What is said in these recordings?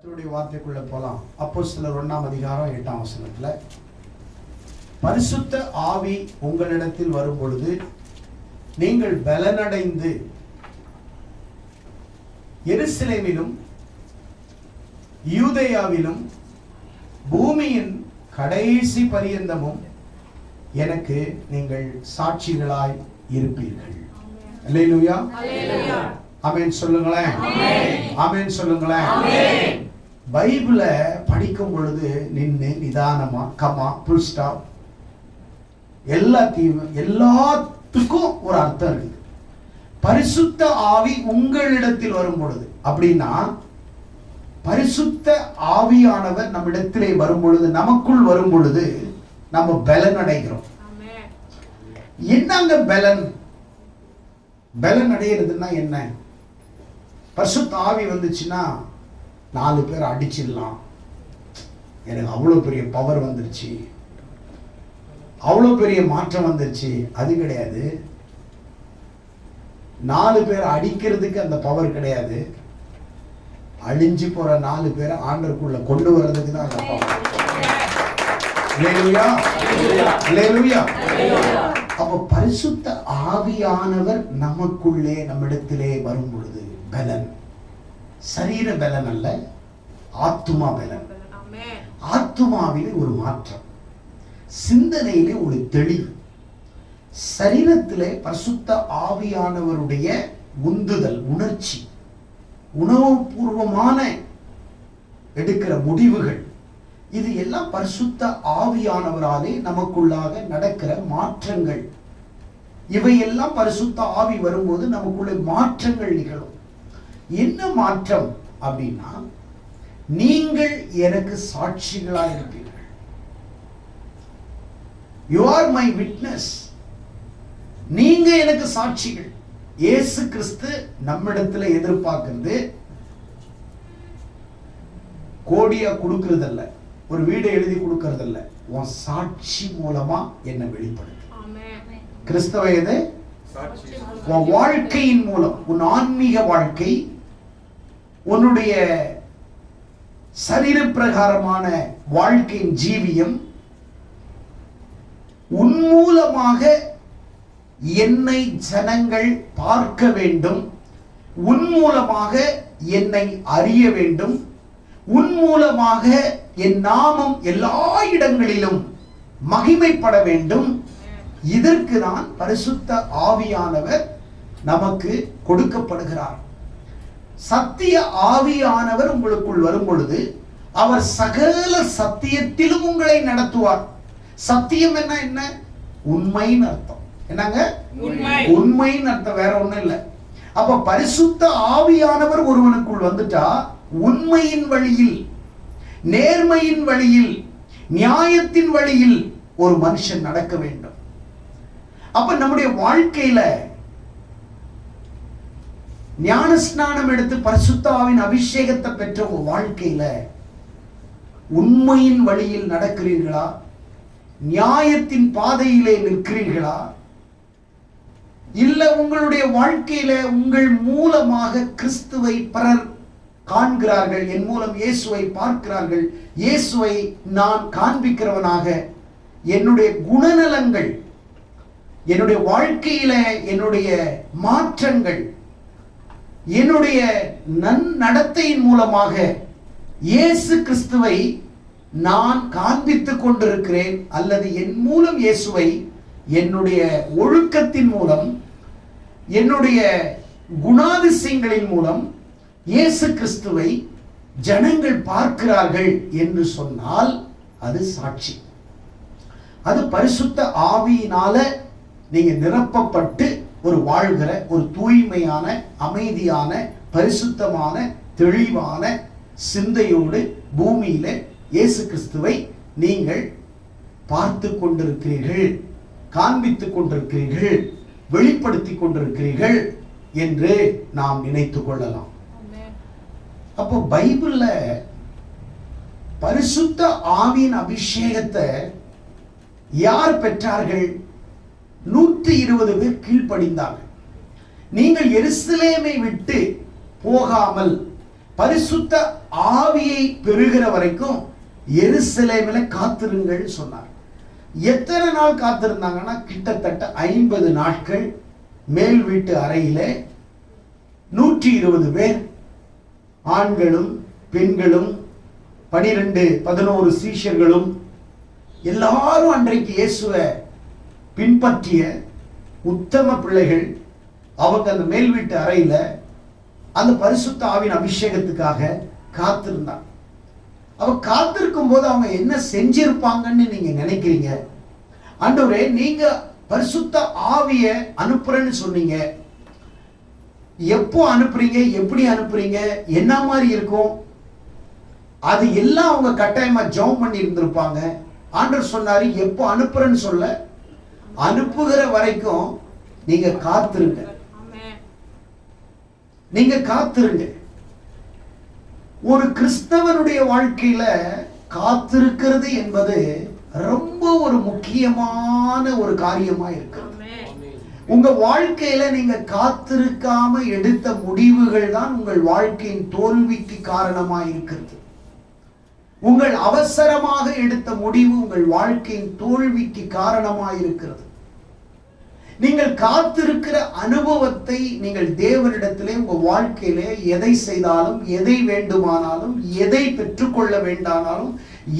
கர்த்தருடைய வார்த்தைக்குள்ள போலாம். அப்போஸ்தலர் 1ஆம் அதிகாரம் 8ஆம் வசனத்துல, பரிசுத்த ஆவி உங்களிடத்தில் வரும் பொழுது நீங்கள் பலனடைந்து எருசலேமிலும் யூதேயாவிலும் பூமியின் கடைசி பரியந்தமும் எனக்கு நீங்கள் சாட்சிகளாய் இருப்பீர்கள். அல்லேலூயா, ஆமென் சொல்லுங்களேன். ஆமென் சொல்லுங்களேன். பைபிள படிக்கும் பொழுது நின்று நிதானமா கமா புல் ஸ்டாப் எல்லாத்துக்கும் ஒரு அர்த்தம் இருக்கு. பரிசுத்த ஆவி உங்களிடத்தில் வரும் பொழுது அப்படின்னா, பரிசுத்த ஆவியானவர் நம்மிடத்திலே வரும் பொழுது, நமக்குள் வரும் பொழுது நம்ம பலன் அடைகிறோம். என்னங்க பலன்? பலன் அடைகிறதுனா என்ன? பரிசுத்த ஆவி வந்துச்சுன்னா 4 பேர் அடிச்சிடலாம், எனக்கு அவ்வளோ பெரிய பவர் வந்துருச்சு, அவ்வளோ பெரிய மாற்றம் வந்துருச்சு, அது கிடையாது. 4 பேர் அடிக்கிறதுக்கு அந்த பவர் கிடையாது. அழிஞ்சு போற 4 பேரை ஆண்டருக்குள்ள கொண்டு வர்றதுக்கு தான் அந்த பவர். அல்லேலூயா, அல்லேலூயா. அப்ப பரிசுத்த ஆவியானவர் நமக்குள்ளே நம்மிடத்திலே வரும் பொழுது பலன், சரீர பலன் அல்ல, ஆத்துமா பலன். ஆத்துமாவிலே ஒரு மாற்றம், சிந்தனையிலே ஒரு தெளிவு, சரீரத்திலே பரிசுத்த ஆவியானவருடைய உந்துதல், உணர்ச்சி, உணர்வுபூர்வமான எடுக்கிற முடிவுகள், இது எல்லாம் பரிசுத்த ஆவியானவராலே நமக்குள்ளாக நடக்கிற மாற்றங்கள். இவையெல்லாம் பரிசுத்த ஆவி வரும்போது நமக்குள்ளே மாற்றங்கள் நிகழும். என்ன மாற்றம் அப்படின்னா, நீங்கள் எனக்கு சாட்சிகளாக இருப்பீர்கள். You are my witness. நீங்க எனக்கு சாட்சிகள். இயேசு கிறிஸ்து நம்மிடத்துல எதிர்பார்க்கிறது கோடியா கொடுக்கறதல்ல, ஒரு வீடை எழுதி கொடுக்கறதல்ல, உன் சாட்சி மூலமா என்ன வெளிப்படுத்து. கிறிஸ்தவ எது? உன் வாழ்க்கையின் மூலம், உன் ஆன்மீக வாழ்க்கை, உன்னுடைய சரீர பிரகாரமான வாழ்க்கையின் ஜீவியம், உன் மூலமாக என்னை ஜனங்கள் பார்க்க வேண்டும், உன் மூலமாக என்னை அறிய வேண்டும், உன் மூலமாக என் நாமம் எல்லா இடங்களிலும் மகிமைப்பட வேண்டும். இதற்கு தான் பரிசுத்த ஆவியானவர் நமக்கு கொடுக்கப்படுகிறார். சத்திய ஆவியானவர் உங்களுக்குள் வரும் பொழுது அவர் சகல சத்தியத்திலும் உங்களை நடத்துவார். சத்தியம் என்ன? உண்மைன்னு அர்த்தம். என்னங்க? உண்மைன்னு அர்த்தம், வேற ஒண்ணும் இல்லை. அப்ப பரிசுத்த ஆவியானவர் ஒருவனுக்குள் வந்துட்டா உண்மையின் வழியில், நேர்மையின் வழியில், நியாயத்தின் வழியில் ஒரு மனுஷன் நடக்க வேண்டும். அப்ப நம்முடைய வாழ்க்கையில ஞான ஸ்நானம் எடுத்து பரிசுத்த ஆவியின் அபிஷேகத்தை பெற்ற ஒரு வாழ்க்கையில உண்மையின் வழியில் நடக்கிறீர்களா? நியாயத்தின் பாதையிலே நிற்கிறீர்களா? இல்ல உங்களுடைய வாழ்க்கையில உங்கள் மூலமாக கிறிஸ்துவை பிறர் காண்கிறார்கள், என் மூலம் இயேசுவை பார்க்கிறார்கள், இயேசுவை நான் காண்பிக்கிறவனாக, என்னுடைய குணநலங்கள், என்னுடைய வாழ்க்கையில என்னுடைய மாற்றங்கள், என்னுடைய நன்னடத்தையின் மூலமாக இயேசு கிறிஸ்துவை நான் காண்பித்துக் கொண்டிருக்கிறேன், அல்லது என் மூலம் இயேசுவை என்னுடைய ஒழுக்கத்தின் மூலம், என்னுடைய குணாதிசயங்களின் மூலம் இயேசு கிறிஸ்துவை ஜனங்கள் பார்க்கிறார்கள் என்று சொன்னால் அது சாட்சி. அது பரிசுத்த ஆவியினால நீங்க நிரப்பப்பட்டு ஒரு வாழ்கிற ஒரு தூய்மையான, அமைதியான, பரிசுத்தமான, தெளிவான சிந்தையோடு பூமியில இயேசு கிறிஸ்துவை நீங்கள் பார்த்து கொண்டிருக்கிறீர்கள், காண்பித்துக் கொண்டிருக்கிறீர்கள், வெளிப்படுத்தி கொண்டிருக்கிறீர்கள் என்று நாம் நினைத்துக் கொள்ளலாம். அப்போ பைபிள்ல பரிசுத்த ஆவியின் அபிஷேகத்தை யார் பெற்றார்கள்? 120 பேர் கீழ்ப்படிந்தார்கள். நீங்கள் எருசலேமை விட்டு போகாமல் பரிசுத்த ஆவியை பெறுகிற வரைக்கும் எருசலேமில் காத்திருங்கள் சொன்னார். எத்தனை நாள் காத்திருந்தாங்கன்னா கிட்டத்தட்ட 50 நாட்கள். மேல் வீட்டு அறையிலே 120 பேர், ஆண்களும் பெண்களும் 12-11 சீஷர்களும் எல்லாரும் அன்றைக்கு இயேசுவை பின்பற்றிய உத்தம பிள்ளைகள். அவங்க அந்த மேல் வீட்டு அறையில அந்த பரிசுத்த ஆவியின் அபிஷேகத்துக்காக காத்திருந்தாங்க. அவ காத்திருக்கும் போது அவங்க என்ன செஞ்சிருப்பாங்கன்னு நீங்க நினைக்கிறீங்க? ஆண்டவரே, நீங்க பரிசுத்த ஆவிய அனுப்புறேன்னு சொன்னீங்க, எப்போ அனுப்புறீங்க, எப்படி அனுப்புறீங்க, என்ன மாதிரி இருக்கும், அது எல்லாம் அவங்க கட்டாயமா ஜெபம் பண்ணி இருந்திருப்பாங்க. ஆண்டவர் சொன்னாரு, எப்போ அனுப்புறேன்னு சொல்ல, அனுப்புகிற வரைக்கும் நீங்க காத்திருங்க, நீங்க காத்திருங்க. ஒரு கிறிஸ்தவனுடைய வாழ்க்கையில காத்திருக்கிறது என்பது ரொம்ப ஒரு முக்கியமான ஒரு காரியமா இருக்கு. உங்க வாழ்க்கையில நீங்க காத்திருக்காம எடுத்த முடிவுகள் தான் உங்கள் வாழ்க்கையின் தோல்விக்கு காரணமா இருக்கிறது. உங்கள் அவசரமாக எடுத்த முடிவு உங்கள் வாழ்க்கையின் தோல்விக்கு காரணமா இருக்கிறது. நீங்கள் காத்திருக்கிற அனுபவத்தை நீங்கள் தேவனிடத்திலே உங்க வாழ்க்கையிலே எதை செய்தாலும், எதை வேண்டுமானாலும், எதை பெற்றுக்கொள்ள வேண்டானாலும்,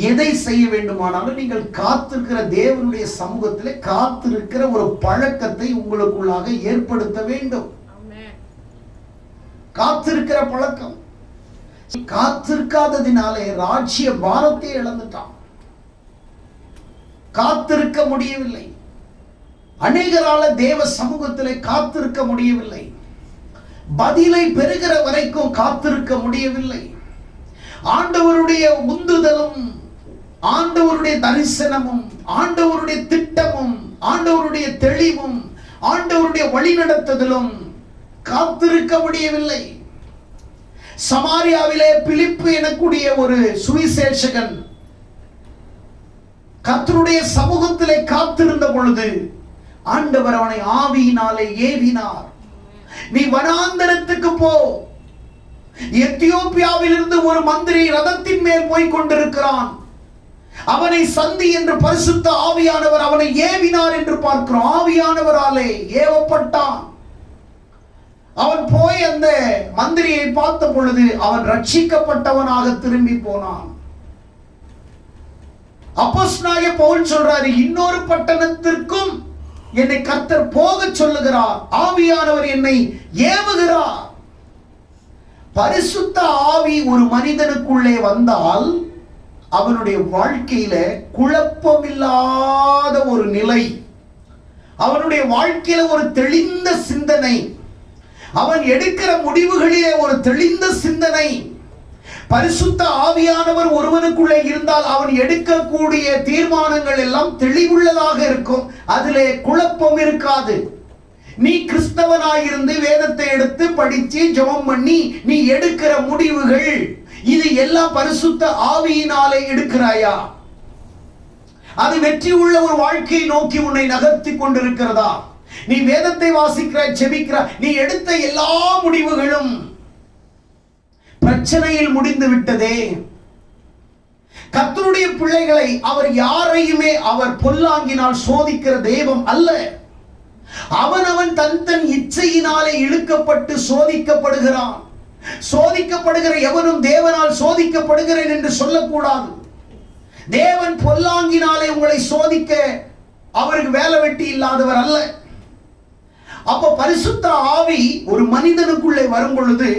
எதை செய்ய வேண்டுமானாலும் நீங்கள் காத்திருக்கிற தேவனுடைய சமூகத்திலே காத்திருக்கிற ஒரு பழக்கத்தை உங்களுக்குள்ளாக ஏற்படுத்த வேண்டும். காத்திருக்கிற பழக்கம். காத்திருக்காததினாலே ராஜ்ய பாரத்தை இழந்துட்டான். காத்திருக்க முடியவில்லை. அநேகரால தேவ சமூகத்திலே காத்திருக்க முடியவில்லை. பதிலை பெறுகிற வரைக்கும் காத்திருக்க முடியவில்லை. ஆண்டவருடைய உந்துதலும், ஆண்டவருடைய தரிசனமும், ஆண்டவருடைய திட்டமும், ஆண்டவருடைய தெளிவும், ஆண்டவருடைய வழிநடத்துதலும் காத்திருக்க முடியவில்லை. சமாரியாவிலே பிலிப்பு எனக்கூடிய ஒரு சுவிசேஷகன் கர்த்தருடைய சமூகத்திலே காத்திருந்த பொழுது ஆண்டவர் அவனை ஆவியினாலே ஏவினார். நீ வனாந்தரத்துக்கு போ, எத்தியோப்பியாவில் இருந்து ஒரு மந்திரி ரதத்தின் மேல் போய் கொண்டிருக்கிறான், அவனை சந்தி என்று பரிசுத்த ஆவியானவர் அவனை ஏவினார் என்று பார்க்கிறோம். ஆவியானவராலே ஏவப்பட்டான். அவன் போய் அந்த மந்திரியை பார்த்த பொழுது அவன் ரட்சிக்கப்பட்டவனாக திரும்பி போனான். அப்போஸ்தலனாகிய பவுல் சொல்றாரு, இன்னொரு பட்டணத்திற்கும் என்னை கர்த்தர் போக சொல்லுகிறார், ஆவியானவர் என்னை ஏவுகிறார். பரிசுத்த ஆவி ஒரு மனிதனுக்குள்ளே வந்தால் அவனுடைய வாழ்க்கையில குழப்பமில்லாத ஒரு நிலை, அவனுடைய வாழ்க்கையில ஒரு தெளிந்த சிந்தனை, அவன் எடுக்கிற முடிவுகளிலே ஒரு தெளிந்த சிந்தனை. பரிசுத்த ஆவியானவர் ஒருவனுக்குள்ளே இருந்தால் அவன் எடுக்கக்கூடிய தீர்மானங்கள் எல்லாம் தெளிவுள்ளதாக இருக்கும். அதிலே குழப்பம் இருக்காது. நீ கிறிஸ்தவனாயிருந்து வேதத்தை எடுத்து படிச்சு ஜெபம் பண்ணி நீ எடுக்கிற முடிவுகள் இது எல்லாம் பரிசுத்த ஆவியினாலே எடுக்கிறாயா? அது வெற்றி உள்ள ஒரு வாழ்க்கையை நோக்கி உன்னை நகர்த்தி கொண்டிருக்கிறதா? நீ வேதத்தை வாசிக்கிறாய், ஜெபிக்கிறாய், நீ எடுத்த எல்லா முடிவுகளும் பிரச்சனையில் முடிந்து விட்டதே. கர்த்தருடைய பிள்ளைகளை அவர் யாரையுமே அவர் பொல்லாங்கினால் சோதிக்கிற தெய்வம் அல்ல. அவனவன் தன் இச்சையினாலே இழுக்கப்பட்டு சோதிக்கப்படுகிறான். சோதிக்கப்படுகிற எவனும் தேவனால் சோதிக்கப்படுகிறேன் என்று சொல்லக்கூடாது. தேவன் பொல்லாங்கினாலே உங்களை சோதிக்க அவருக்கு வேலை வெட்டி இல்லாதவர் அல்ல. அப்ப பரிசுத்த ஆவி ஒரு மனிதனுக்குள்ளே வரும் பொழுது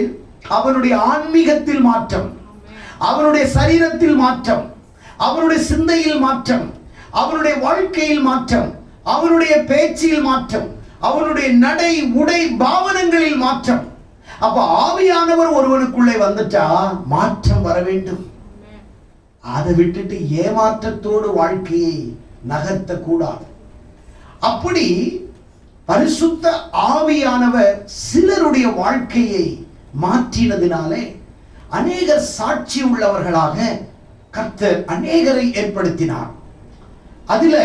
அவனுடைய ஆன்மீகத்தில் மாற்றம், அவனுடைய சரீரத்தில் மாற்றம், அவனுடைய சிந்தையில் மாற்றம், அவனுடைய வாழ்க்கையில் மாற்றம், அவனுடைய பேச்சில் மாற்றம், அவனுடைய நடை உடை பாவனங்களில் மாற்றம். அப்ப ஆவியானவர் ஒருவனுக்குள்ளே வந்துட்டா மாற்றம் வர வேண்டும். அதை விட்டுட்டு ஏமாற்றத்தோடு வாழ்க்கையை நகர்த்த கூடாது. அப்படி பரிசுத்த ஆவியானவர் சிலருடைய வாழ்க்கையை மாற்றினதினாலே அநேகர் சாட்சி உள்ளவர்களாக கர்த்தர் அநேகரை ஏற்படுத்தினார். அதுல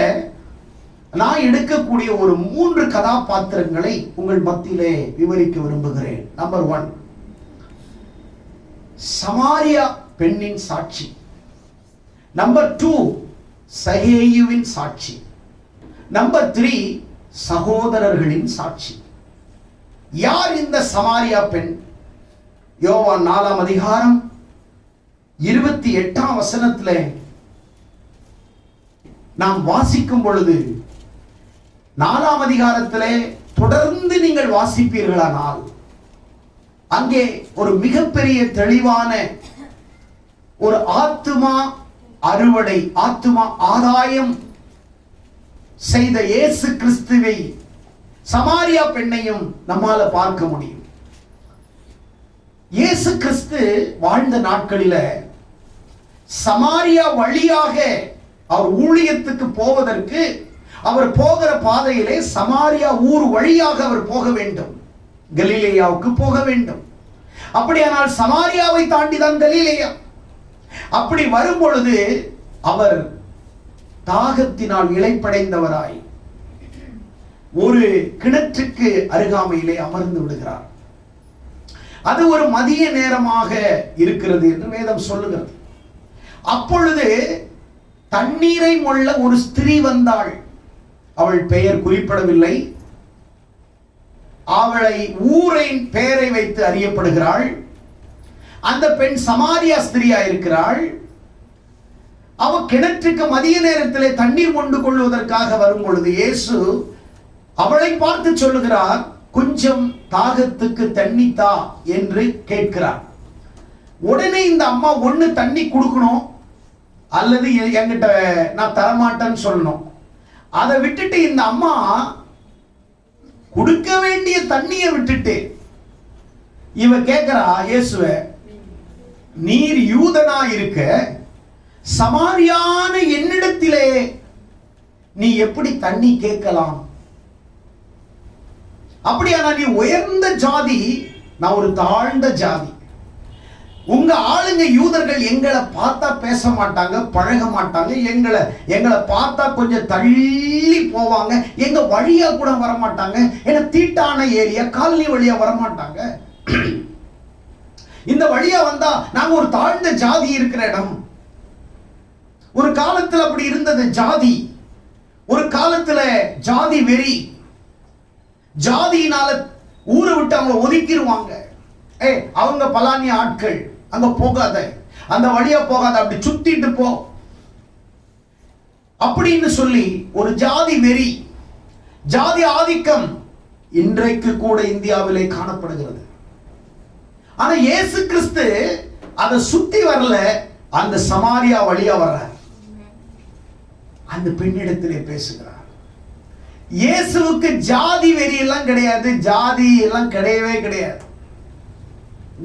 நான் எடுக்கக்கூடிய ஒரு 3 கதாபாத்திரங்களை உங்கள் மத்தியிலே விவரிக்க விரும்புகிறேன். நம்பர் 1, சமாரியா பெண்ணின் சாட்சி. நம்பர் 2 சகேயுவின் சாட்சி. நம்பர் 3 சகோதரர்களின் சாட்சி. யார் இந்த சமாரியா பெண்? யோவான் 4ஆம் அதிகாரம் 28ஆம் வசனத்திலே நாம் வாசிக்கும் பொழுது, 4ஆம் அதிகாரத்திலே தொடர்ந்து நீங்கள் வாசிப்பீர்களானால் அங்கே ஒரு மிகப்பெரிய தெளிவான ஒரு ஆத்துமா அறுவடை, ஆத்துமா ஆதாயம் செய்த இயேசு கிறிஸ்துவை சமாரியா பெண்ணையும் நம்மால பார்க்க முடியும். இயேசு கிறிஸ்து வாழ்ந்த நாட்களில சமாரியா வழியாக அவர் ஊழியத்துக்கு போவதற்கு அவர் போகிற பாதையிலே சமாரியா ஊர் வழியாக அவர் போக வேண்டும், கலிலேயாவுக்கு போக வேண்டும். அப்படியானால் சமாரியாவை தாண்டிதான் கலிலேயா. அப்படி வரும் பொழுது அவர் தாகத்தினால் இளைப்படைந்தவராய் ஒரு கிணற்றுக்கு அருகாமையிலே அமர்ந்து விடுகிறார். அது ஒரு மதிய நேரமாக இருக்கிறது என்று வேதம் சொல்லுகிறது. அப்பொழுது தண்ணீரை மொள்ள ஒரு ஸ்திரீ வந்தாள். அவள் பெயர் குறிப்பிடவில்லை. அவளை ஊரின் பெயரை வைத்து அறியப்படுகிறாள். அந்த பெண் சமாரியா ஸ்திரியா இருக்கிறாள். அவ கிணற்றுக்கு மதிய நேரத்திலே தண்ணீர் கொண்டு கொள்வதற்காக வரும் பொழுது இயேசு அவளை பார்த்து சொல்லுகிறார், கொஞ்சம் தாகத்துக்கு தண்ணி தா என்று கேட்கிறார். உடனே இந்த அம்மா ஒண்ணு தண்ணி கொடுக்கணும் அல்லது என்கிட்ட நான் தரமாட்டேன்னு சொல்லணும். அதை விட்டுட்டு இந்த அம்மா கொடுக்க வேண்டிய தண்ணியை விட்டுட்டு இவ கேட்கிறா, இயேசுவே நீர் யூதனா இருக்க சமாரியான என்னிடத்திலே நீ எப்படி தண்ணி கேட்கலாம்? அப்படியானா நீ உயர்ந்த ஜாதி, நான் ஒரு தாழ்ந்த ஜாதி. உங்க ஆளுங்க யூதர்கள் எங்களை பார்த்தா பேச மாட்டாங்க, பழக மாட்டாங்க, எங்களை பார்த்தா கொஞ்சம் தள்ளி போவாங்க, எங்க வழியா கூட வரமாட்டாங்க. ஏன்னா தீட்டான ஏரியா, காலனி வழியா வரமாட்டாங்க. இந்த வழியா வந்தா நாங்க ஒரு தாழ்ந்த ஜாதி இருக்கிற இடம். ஒரு காலத்துல அப்படி இருந்தது ஜாதி. ஒரு காலத்துல ஜாதி வெறி, ஜாதியினால ஊரை விட்டு அவங்க ஒதுக்கிடுவாங்க. அவங்க பலானி ஆட்கள், அங்க போகாத, அந்த வழியா போகாத, அப்படி சுத்திட்டு போ அப்படின்னு சொல்லி ஒரு ஜாதி வெறி, ஜாதி ஆதிக்கம் இன்றைக்கு கூட இந்தியாவிலே காணப்படுகிறது. ஆனா இயேசு கிறிஸ்து அதை சுத்தி வரல, அந்த சமாரியா வழியா வர்ற அந்த பெண்ணிடத்திலே பேசுகிறார். இயேசுவுக்கு ஜாதி வெறி எல்லாம் கிடையாது, ஜாதி எல்லாம் கிடையவே கிடையாது.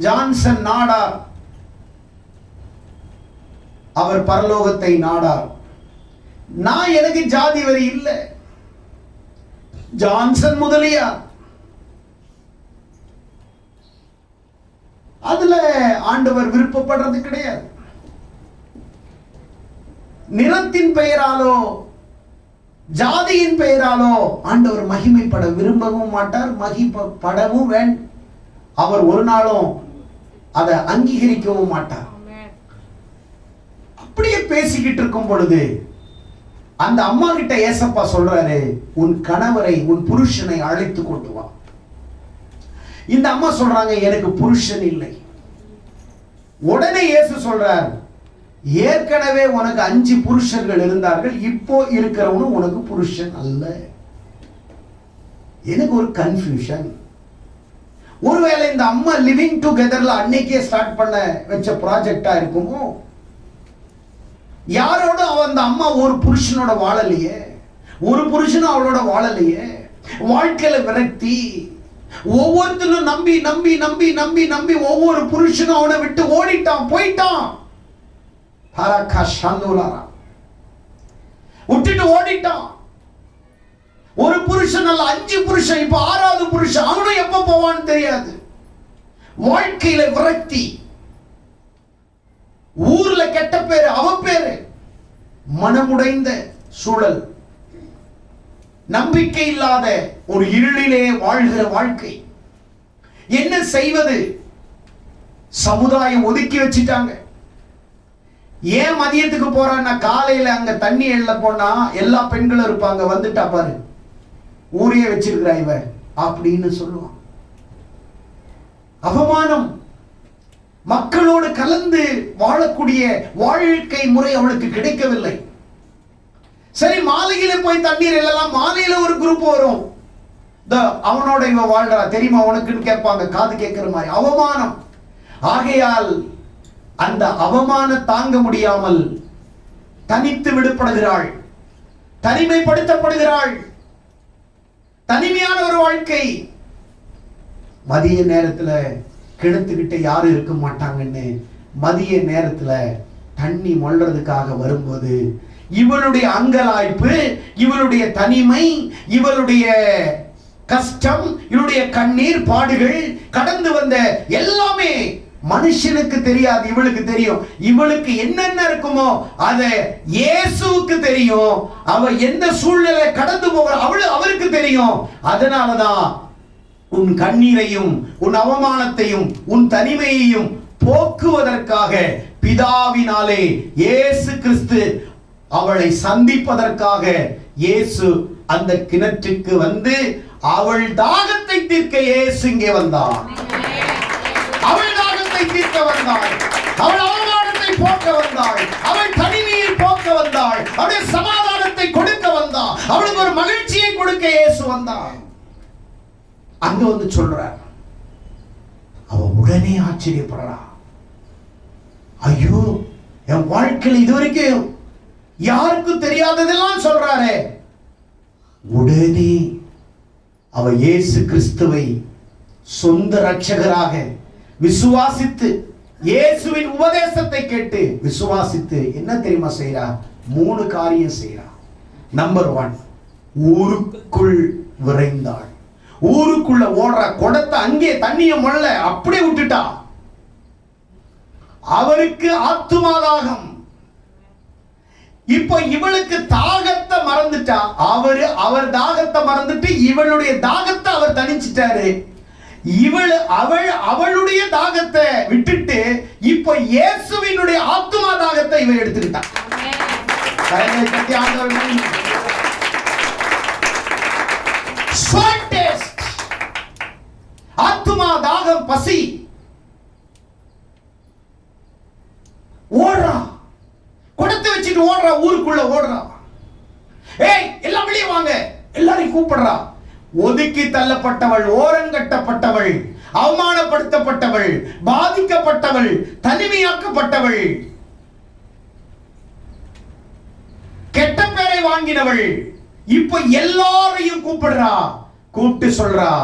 ஜான்சன் நாடார், அவர் பரலோகத்தை நாடார். நான் எனக்கு ஜாதி வெறி இல்லை. ஜான்சன் முதலியார், அதுல ஆண்டவர் விருப்பப்படுறது கிடையாது. நிறத்தின் பெயராலோ ஜாதியின் பெயராலோ ஆண்டவர் மகிமைப்பட விரும்பவும் மாட்டார், மகிமைப்படவும் வேண்டும். அவர் ஒரு நாளும் அதை அங்கீகரிக்கவும் மாட்டார். அப்படியே பேசிக்கிட்டு இருக்கும் பொழுது அந்த அம்மா கிட்ட ஏசப்பா சொல்றாரு, உன் கணவரை, உன் புருஷனை அழைத்து கொண்டு வா. இந்த அம்மா சொல்றாங்க, எனக்கு புருஷன் இல்லை. உடனே இயேசு சொல்றார், ஏற்கனவே உனக்கு 5 புருஷர்கள் இருந்தார்கள், இப்போ இருக்கிறவனும் உனக்கு புருஷன் அல்ல. எனக்கு ஒரு கன்ஃபியூஷன். ஒருவேளை இந்த அம்மா லிவிங் டுகெதர்ல அன்னைக்கே ஸ்டார்ட் பண்ண வச்ச ப்ராஜெக்டா இருக்குமோ? யாரோட அந்த அம்மா ஒரு புருஷனோட வாழலையே, ஒரு புருஷனும் அவளோட வாழலையே. வாழ்க்கையில விரக்தி, ஒவ்வொருத்தரும் நம்பி நம்பி நம்பி நம்பி நம்பி ஒவ்வொரு புருஷனும் அவனை விட்டு ஓடிட்டான், போயிட்டான். விட்டுட்டு ஓடிட்டான். ஒரு புருஷன் அல்ல, 5 புருஷன், இப்ப 6வது புருஷன். அவனும் எப்ப போவான்னு தெரியாது. வாழ்க்கையில விரக்தி, ஊர்ல கெட்ட பேரு, அவ பேரு, மனமுடைந்த சூழல், நம்பிக்கை இல்லாத ஒரு இருளிலே வாழ்கிற வாழ்க்கை. என்ன செய்வது? சமுதாயம் ஒதுக்கி வச்சிட்டாங்க. ஏன் மதியத்துக்கு போறான்னா, காலையில அங்க தண்ணி எள்ள போனா எல்லா பெண்களும் இருப்பாங்க, வந்துட்டா பாரு ஊரையே வச்சிருக்கிறா இவ அப்படின்னு சொல்லுவான். அவமானம். மக்களோடு கலந்து வாழக்கூடிய வாழ்க்கை முறை அவளுக்கு கிடைக்கவில்லை. சரி, மாலையில போய் தண்ணீர் எல்லாம், மாலையில ஒரு குரூப் வரும், அவனோட இவ வாழ்றா தெரியுமா உனக்குன்னு கேட்பாங்க, காது கேட்கிற மாதிரி. அவமானம். ஆகையால் அந்த அவமானம் தாங்க முடியாமல் தனித்து விடுபடுகிறாள், தனிமைப்படுத்தப்படுகிறாள். தனிமையான ஒரு வாழ்க்கை. மதிய நேரத்துல கிணத்துக்கிட்ட யாரும் இருக்க மாட்டாங்கன்னு மதிய நேரத்துல தண்ணி மொள்றதுக்காக வரும்போது இவளுடைய அங்கலாய்ப்பு, இவளுடைய தனிமை, இவளுடைய கஷ்டம், இவளுடைய கண்ணீர் பாடுகள், கடந்து வந்த எல்லாமே மனுஷனுக்கு தெரியாது, இவளுக்கு தெரியும். இவளுக்கு என்னென்ன இருக்குமோ அதை இயேசுவுக்கு தெரியும். அவ எந்த சூழ்நிலை கடந்து போகிற அவருக்கு தெரியும். அதனாலதான் உன் கண்ணீரையும் உன் அவமானத்தையும் உன் தனிமையையும் போக்குவதற்காக பிதாவினாலே இயேசு கிறிஸ்து அவளை சந்திப்பதற்காக இயேசு அந்த கிணற்றுக்கு வந்து அவள் தாகத்தை தீர்க்க இயேசு இங்கே வந்தார். அவள் தாகத்தை தீர்க்க வந்தாள், அவள் அவமானத்தை போக்க வந்தாள், அவள் தனிமையை போக்க வந்தாள், அவளுடைய சமாதானத்தை கொடுக்க வந்தாள், அவளுக்கு ஒரு மகிழ்ச்சியை கொடுக்க இயேசு வந்தார். அங்க வந்து சொல்றார், அவ உடனே ஆச்சரியப்படுறா. ஐயோ, என் வாழ்க்கையில் இதுவரைக்கும் யாருக்கும் தெரியாததெல்லாம் சொல்றாரே. உடனே அவ இயேசு கிறிஸ்துவை சொந்த ரட்சகராக விசுவாசித்து, இயேசுவின் உபதேசத்தை கேட்டு விசுவாசித்து என்ன தெரியுமா செய்யறா? 3 காரியம் செய்யறா. நம்பர் 1, ஊருக்குள் விரைந்தாள். ஊருக்குள்ள ஓடுறா, குடத்தை அங்கே தண்ணிய மொள்ள அப்படியே விட்டுட்டா. அவருக்கு ஆத்துமாதாகம். இப்ப இவளுக்கு தாகத்தை மறந்துட்டா. அவர் தாகத்தை மறந்துட்டு இவளுடைய தாகத்தை அவர் தணிச்சிட்டாரு. அவளுடைய தாகத்தை விட்டுட்டு இப்ப இயேசுவினுடைய ஆத்துமா தாகத்தை இவ எடுத்துக்கிட்டான். ஆத்துமா தாகம், பசி. ஓடுறா, குடத்தை வச்சுட்டு ஓடுறா, ஊருக்குள்ள ஓடுறா. ஏய், எல்லாம் வெளியே வாங்க, எல்லாரையும் கூப்பிடுறா. ஒதுக்கி தள்ளப்பட்டவள், ஓரங்கட்டப்பட்டவள், அவமானப்படுத்தப்பட்டவள், பாதிக்கப்பட்டவள், தனிமையாக்கப்பட்டவள், கெட்ட பேரை வாங்கினவள், இப்ப எல்லாரையும் கூப்பிடுறா. கூப்பிட்டு சொல்றா,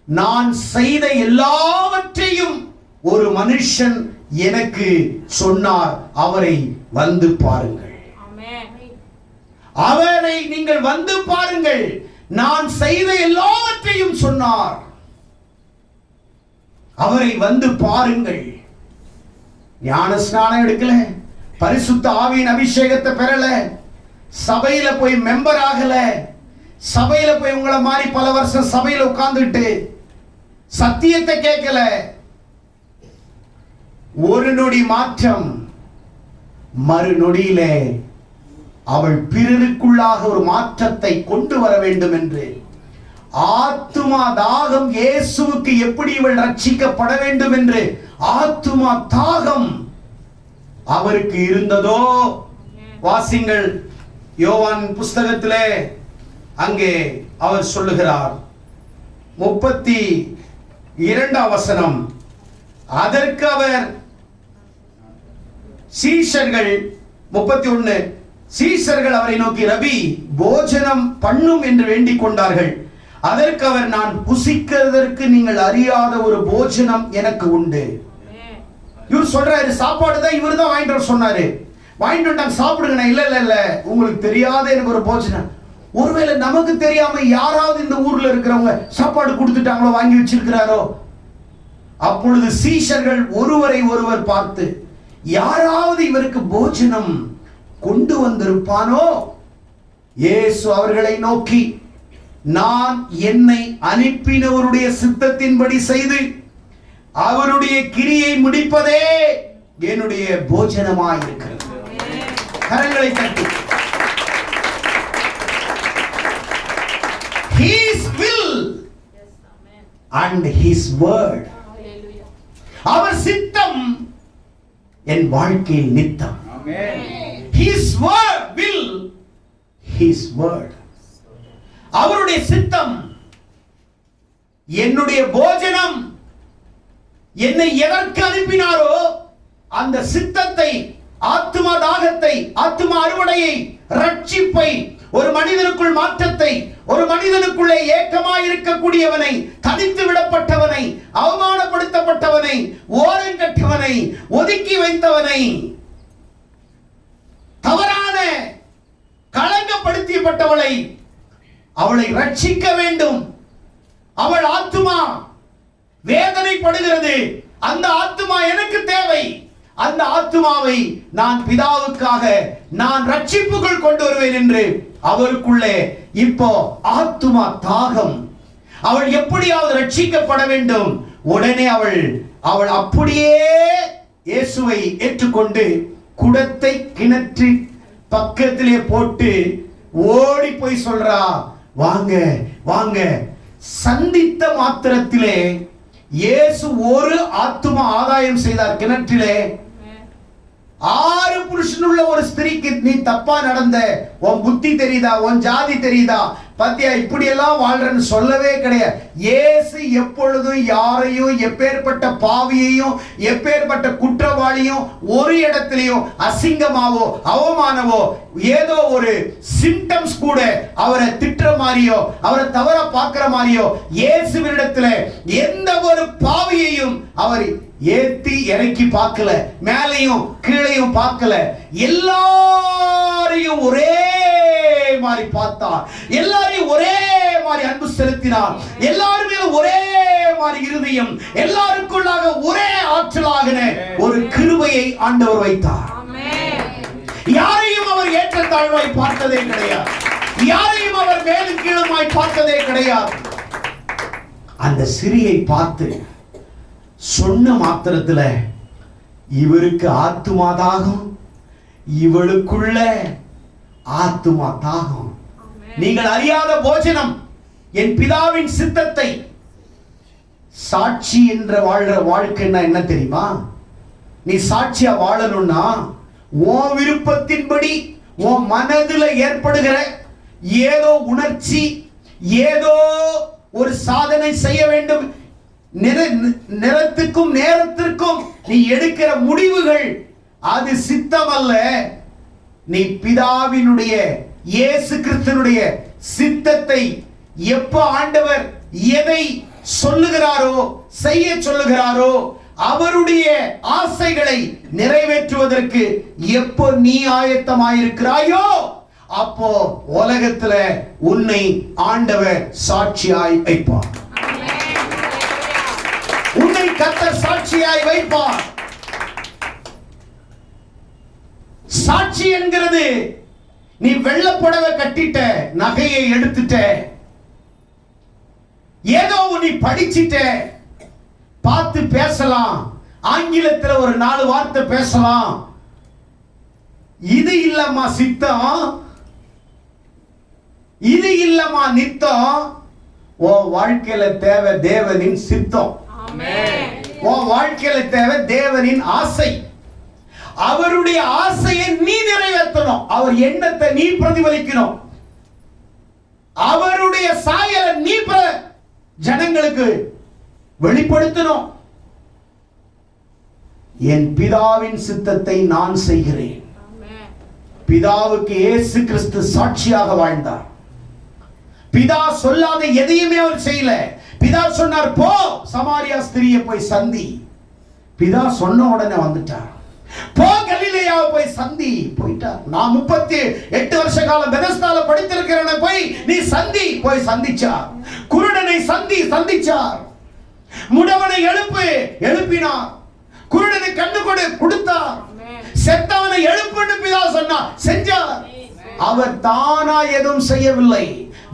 நான் செய்த எல்லாவற்றையும் ஒரு மனுஷன் எனக்கு சொன்னார், அவரை வந்து பாருங்கள். அவரை நீங்கள் வந்து பாருங்கள், நான் செய்த எல்லாவற்றையும் சொன்னார், அவரை வந்து பாருங்கள். ஞான ஸ்நானம் எடுக்கல, பரிசுத்த ஆவியின் அபிஷேகத்தை பெறல, சபையில போய் மெம்பர் ஆகல, சபையில போய் உங்களை மாதிரி பல வருஷம் சபையில உட்கார்ந்துட்டு சத்தியத்தை கேட்கல. ஒரு நொடி மாற்றம், மறு நொடியிலே அவள் பிறருக்குள்ளாக ஒரு மாற்றத்தை கொண்டு வர வேண்டும் என்று ஆத்துமா தாகம், இயேசுவுக்கு எப்படி இவள் ரட்சிக்கப்பட வேண்டும் என்று ஆத்துமா தாகம் அவருக்கு இருந்ததோ. வாசிங்கள் யோவான் புஸ்தகத்திலே, அங்கே அவர் சொல்லுகிறார் 32 வசனம். அதற்கு அவர் சீஷர்கள் 31 சீஷர்கள் அவரை நோக்கி, ரபி, போஜனம் பண்ணும் என்று வேண்டிக் கொண்டார்கள். அதற்கு அவர், நான் புசிக்கிறதற்கு நீங்கள் அறியாத ஒரு போஜனம் எனக்கு உண்டு. இவர் சொல்றாரு, சாப்பாடு தான் இவர் தான் வாங்கிட்டு வர சொன்னாரு, வாங்கிட்டு வந்தாங்க, சாப்பிடுங்க. இல்ல இல்ல இல்ல, உங்களுக்கு தெரியாத எனக்கு ஒரு போஜனம். ஒருவேளை நமக்கு தெரியாம யாராவது இந்த ஊர்ல இருக்கிறவங்க சாப்பாடு கொடுத்துட்டாங்களோ, வாங்கி வச்சிருக்கிறாரோ. அப்பொழுது சீஷர்கள் ஒருவரை ஒருவர் பார்த்து, யாராவது இவருக்கு போஜனம் கொண்டு வந்திருப்பானோ? இயேசு அவர்களை நோக்கி, நான் என்னை அனுப்பினவருடைய சித்தத்தின்படி செய்து அவருடைய கிரியை முடிப்பதே என்னுடைய போஜனமாய் இருக்கிறது. கரங்களை தட்டி. His will and His word. அவர் சித்தம் என் வாழ்க்கையில் நித்தம். His word will, His word. அவருடைய சித்தம் என்னுடைய போஜனம். என்னை எதற்கு அனுப்பினாரோ அந்த சித்தத்தை, ஆத்தும தாகத்தை, ஆத்தும அறுவடையை, ரட்சிப்பை, ஒரு மனிதனுக்குள் மாற்றத்தை, ஒரு மனிதனுக்குள்ளே ஏக்கமாய் இருக்கக்கூடியவனை, தனித்து விடப்பட்டவனை, அவமானப்படுத்தப்பட்டவனை, ஓரங்கட்டவனை, ஒதுக்கி வைத்தவனை, தவறான களங்கப்படுத்தப்பட்டவளை, அவளை ரட்சிக்க வேண்டும். அவள் ஆத்துமா வேதனைப்படுகிறது. அந்த ஆத்துமா எனக்கு தேவை. அந்த ஆத்துமாவை நான் பிதாவுக்காக நான் ரட்சிப்புக்குள் கொண்டு வருவேன் என்று அவருக்குள்ளே இப்போ ஆத்துமா தாகம். அவள் எப்படியாவது ரட்சிக்கப்பட வேண்டும். உடனே அவள் அப்படியே இயேசுவை ஏற்றுக்கொண்டு குடத்தை கிணற்று பக்கத்திலே போட்டு ஓடி போய் சொல்றா, வாங்க வாங்க. சந்தித்த மாத்திரத்திலே இயேசு ஒரு ஆத்துமா ஆதாயம் செய்தார். கிணற்றிலே 6 புருஷனுள்ள ஒரு ஸ்திரீக்கு நீ தப்பா நடந்த, உன் புத்தி தெரியுதா, உன் ஜாதி தெரியுதா, பாத்தியா இப்படி எல்லாம் வாழ்றன்னு சொல்லவே கிடையாது. இயேசு எப்பொழுதும் யாரையும், எப்பேற்பட்ட பாவியையும், எப்பேற்பட்ட குற்றவாளியும் ஒரு இடத்திலையும் அசிங்கமாவோ அவமானவோ ஏதோ ஒரு சிம்டம்ஸ் கூட அவரை திட்டுற மாதிரியோ அவரை தவற பார்க்கிற மாதிரியோ இயேசுவினிடத்துல எந்த ஒரு பாவியையும் அவர் ஏத்தி இறக்கி பார்க்கல, மேலையும் கீழையும் பார்க்கல. எல்லாரையும் ஒரே மாதிரி பார்த்தார், எல்லாரையும் ஒரே மாதிரி அன்பு செலுத்தினார், எல்லாருமே ஒரே மாதிரி இருதயம், எல்லாருக்குள்ளாக ஒரே ஆற்றலாக ஒரு கிருபையை ஆண்டவர் வைத்தார். யாரையும் அவர் ஏற்றத்தாழ்வாய் பார்த்ததே கிடையாது. யாரையும் அவர் மேலும் கீழுமாய் பார்த்ததே கிடையாது. அந்த சிறியை பார்த்து சொன்ன மாத்திரத்துல இவருக்கு ஆத்துமா தாகம், இவளுக்குள்ள ஆத்துமா தாகம். நீங்கள் அறியாத போஜனம் என் பிதாவின் சித்தத்தை. சாட்சி என்ற வாழ்ற வாழ்க்கைன்னா என்ன தெரியுமா? நீ சாட்சியா வாழணும்னா உன் விருப்பத்தின்படி உன் மனதில் ஏற்படுகிற ஏதோ உணர்ச்சி, ஏதோ ஒரு சாதனை செய்ய வேண்டும், நிறத்துக்கும் நேரத்திற்கும் நீ எடுக்கிற முடிவுகள் அது சித்தம் அல்ல. நீ பிதாவினுடைய இயேசு கிறிஸ்துவினுடைய சித்தத்தை எப்ப ஆண்டவர் எதை சொல்லுகிறாரோ, செய்ய சொல்லுகிறாரோ, அவருடைய ஆசைகளை நிறைவேற்றுவதற்கு எப்போ நீ ஆயத்தமாயிருக்கிறாயோ அப்போ உலகத்துல உன்னை ஆண்டவர் சாட்சியாய் வைப்பார். உன்னை கர்த்தர் சாட்சியாய் வைப்பார். சாட்சி என்கிறது நீ வெள்ளப்புடவை கட்டிட்ட, நகையை எடுத்துட்ட, ஏதோ நீ படிச்சிட்ட, பார்த்து பேசலாம், ஆங்கிலத்தில் ஒரு 4 வார்த்தை பேசலாம். இது இல்லம்மா சித்தம், இது இல்லம்மா நித்தம். உன் வாழ்க்கையில தேவை தேவனின் சித்தம். உன் வாழ்க்கையில தேவை தேவனின் ஆசை. அவருடைய ஆசையை நீ நிறைவேற்றணும். அவர் எண்ணத்தை நீ பிரதிபலிக்கணும். அவருடைய சாயலை நீ ஜனங்களுக்கு வெளிப்படுத்தணும். என் பிதாவின் சித்தத்தை நான் செய்கிறேன். பிதாவுக்கு இயேசு கிறிஸ்து சாட்சியாக வாழ்ந்தார். பிதா சொல்லாத எதையுமே அவர் செய்யல. பிதா சொன்னார், போ சமாரியா ஸ்திரியை போய் சந்தி. பிதா சொன்ன உடனே வந்துட்டார். போ கலிலேயாவை போய் சந்தி. போயிட்டார். நான் 38 வருஷ காலம் பெதஸ்தால படித்திருக்கிறேன், போய் நீ சந்தி. போய் சந்திச்சார். குருடனை சந்திச்சார். முடவனை எழுப்பினார். குருடனை கண்ணு கொடுத்தார். செத்தவனை எழுப்புன்னு பிதா சொன்னார், செஞ்சார். அவர் தானா எதுவும் செய்யவில்லை.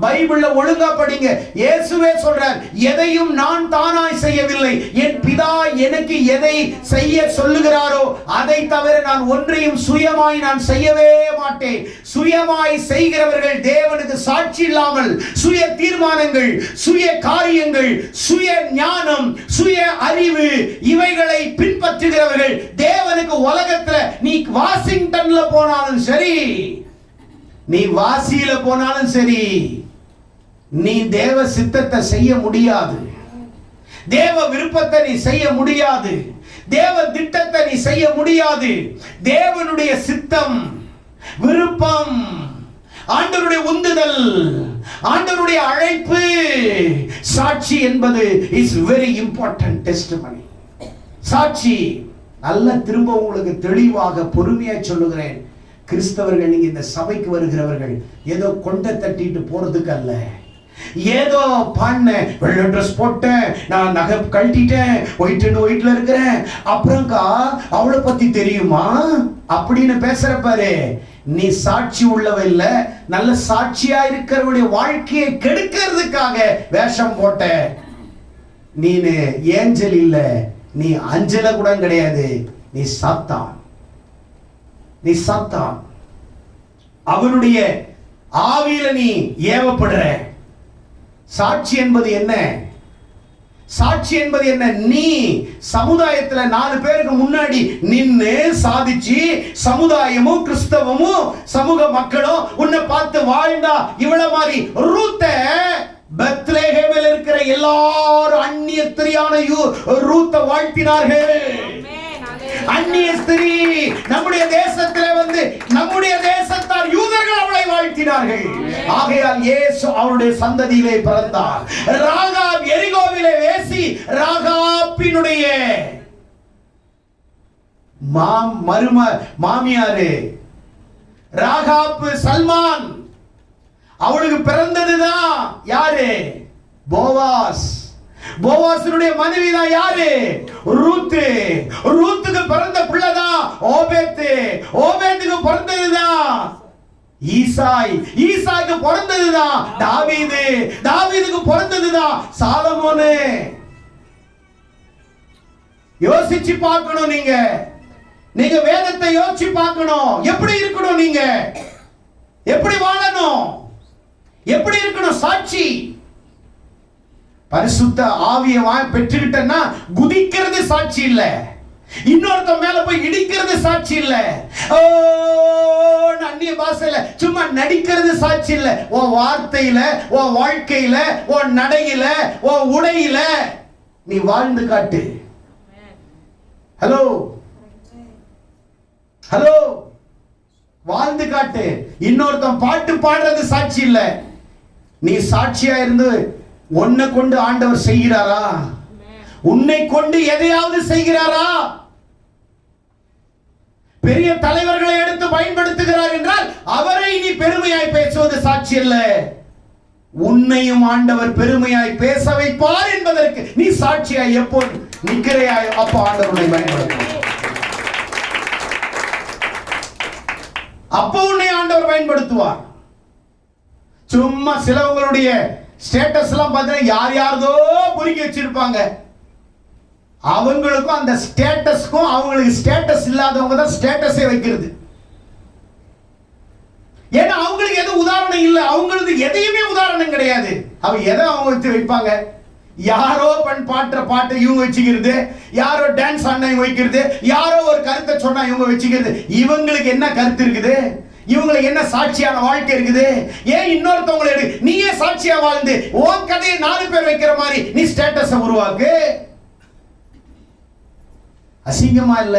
பைபிள்ல ஒழுங்கா படிங்க. இயேசுவே சொல்றார், எதையும் நான் தானாய் செய்யவில்லை, என் பிதா எனக்கு எதை செய்ய சொல்லுகிறாரோ அதை தவிர நான் ஒன்றையும் சுயமாய் நான் செய்யவே மாட்டேன். சுயமாய் செய்கிறவர்கள் தேவனுக்கு சாட்சி இல்லாமல் சுய தீர்மானங்கள், சுய காரியங்கள், சுய ஞானம், சுய அறிவு இவைகளை பின்பற்றுகிறவர்கள் தேவனுக்கு உலகத்துல நீ வாஷிங்டன்ல போனாலும் சரி, நீ வாசியில போனாலும் சரி, நீ தேவ சித்தத்தை செய்ய முடியாது. தேவ விருப்பத்தை நீ செய்ய முடியாது. தேவ திட்டத்தை நீ செய்ய முடியாது. தேவனுடைய சித்தம், விருப்பம், ஆண்டவருடைய உந்துதல், ஆண்டவருடைய அழைப்பு, சாட்சி என்பது இஸ் வெரி இம்பார்ட்டன்ட் டெஸ்டிமனி. சாட்சி நல்ல திரும்ப உங்களுக்கு தெளிவாக பொறுமையாக சொல்லுகிறேன். கிறிஸ்தவர்கள், நீங்க இந்த சபைக்கு வருகிறவர்கள் ஏதோ கொண்டை தட்டிட்டு போறதுக்கு அல்ல. ஏதோ பண்ண வெள்ளை ட்ரெஸ் போட்டேன், நான் நகை கழட்டிட்டேன், ஒயிட்ல இருக்கிறேன், அப்புறம்க்கா அவளை பத்தி தெரியுமா அப்படின்னு பேசுற பாரு. நீ சாட்சி உள்ளவ இல்ல. நல்ல சாட்சியா இருக்கிறவருடைய வாழ்க்கையை கெடுக்கிறதுக்காக வேஷம் போட்ட. நீனு ஏஞ்சல் இல்ல, நீ அஞ்சல கூட கிடையாது, நீ சாத்தான். நீ சாத்தான். அவனுடைய ஆவியில நீ ஏவப்படுற. சாட்சி என்பது என்ன? சாட்சி என்பது என்ன? நீ சமுதாயத்துல 4 பேருக்கு முன்னாடி நின்னு சாதிச்சு, சமுதாயமும் கிறிஸ்தவமும் சமூக மக்களும் உன்னை பார்த்து வாழ்ந்தா இவள மாதிரி ரூத்த பெத்லெஹேமில் இருக்கிற எல்லாரும் அந்நிய ஸ்திரியான ரூத்த வாழ்த்தினார்கள். அந்நிய ஸ்திரீ நம்முடைய தேசத்திலே வந்து நம்முடைய தேசத்தார் யூதர்கள் அவளை வாழ்த்தினார்கள். ஆகையால் இயேசு அவருடைய சந்ததியிலே பிறந்தார். ராகாப் எரிகோவிலே வேசி, ராகாப்பினுடைய மாமியாரு ராகாப் சல்மான், அவளுக்கு பிறந்ததுதான் யாரு? போவாஸ். போவாசுடைய மனைவி தான் யாரு? ரூத்து. ரூத்துக்கு பிறந்த பிள்ளைதான் ஓபேத்து. ஓபேத்துக்கு பிறந்ததுதான் ஈசாய். ஈசாய்க்கு பிறந்ததுதான் தாவீது. தாவீதுக்கு பிறந்ததுதான் சாலமோனு. யோசிச்சு பார்க்கணும். நீங்க வேதத்தை யோசிச்சு பார்க்கணும். எப்படி இருக்கணும்? நீங்க எப்படி வாழணும்? எப்படி இருக்கணும்? சாட்சி. பரிசுத்த ஆவியை பெற்றுக்கிட்டனா குதிக்கிறது சாட்சி இல்ல. இன்னொருத்த மேல போய் இடிக்கிறது சாட்சி இல்ல. அந்நிய பாஷையில சும்மா நடிக்கிறது சாட்சி இல்ல. உன் வார்த்தையில, உன் வாழ்க்கையில, உன் நடையில, உன் உடையில நீ வாழ்ந்து காட்டு. ஹலோ ஹலோ, வாழ்ந்து காட்டு. இன்னொருத்தன் பாட்டு பாடுறது சாட்சி இல்ல. நீ சாட்சியா இருந்து உன்னை கொண்டு ஆண்டவர் செய்கிறாரா? உன்னை கொண்டு எதையாவது செய்கிறாரா? பெரிய தலைவர்களை எடுத்து பயன்படுத்துகிறார் என்றால் அவரை நீ பெருமையாய் பேசுவது சாட்சி அல்ல. உன்னையும் ஆண்டவர் பெருமையாய் பேச வைப்பார் என்பதற்கு நீ சாட்சியாய் எப்போ நிற்கிறாய், அப்போ ஆண்டவரை பயன்படுத்துவார். அப்போ உன்னை ஆண்டவர் பயன்படுத்துவார். சும்மா சிலவங்களுடைய ஸ்டேட்டஸ் எல்லாம் பார்த்தீங்கன்னா யார் யாரதோ பொறுக்கி வச்சிருப்பாங்க. அவங்களுக்கும் அந்த ஸ்டேட்டஸ்க்கும், அவங்களுக்கு ஸ்டேட்டஸ் இல்லாதவங்க தான் ஸ்டேட்டஸே வைக்கிறது. ஏன்னா அவங்களுக்கு எதுவும் உதாரணம் இல்லை. அவங்களுக்கு எதையுமே உதாரணம் கிடையாது. அவங்க எதை அவங்க வச்சு வைப்பாங்க? யாரோ பாட்டுற பாட்டை இவங்க வச்சுக்கிறது, யாரோ டான்ஸ் ஆடினா இவங்க வைக்கிறது, யாரோ ஒரு கருத்தை சொன்னா இவங்க வச்சுக்கிறது. இவங்களுக்கு என்ன கருத்து இருக்குது? இவங்களுக்கு என்ன சாட்சியான வாழ்க்கை இருக்குது? ஏன் இன்னொருத்தவங்களை நீயே சாட்சியா வாழ்ந்து உன் கதையை 4 பேர் வைக்கிற மாதிரி நீ ஸ்டேட்டஸை உருவாக்கு. அசிங்கமா இல்ல,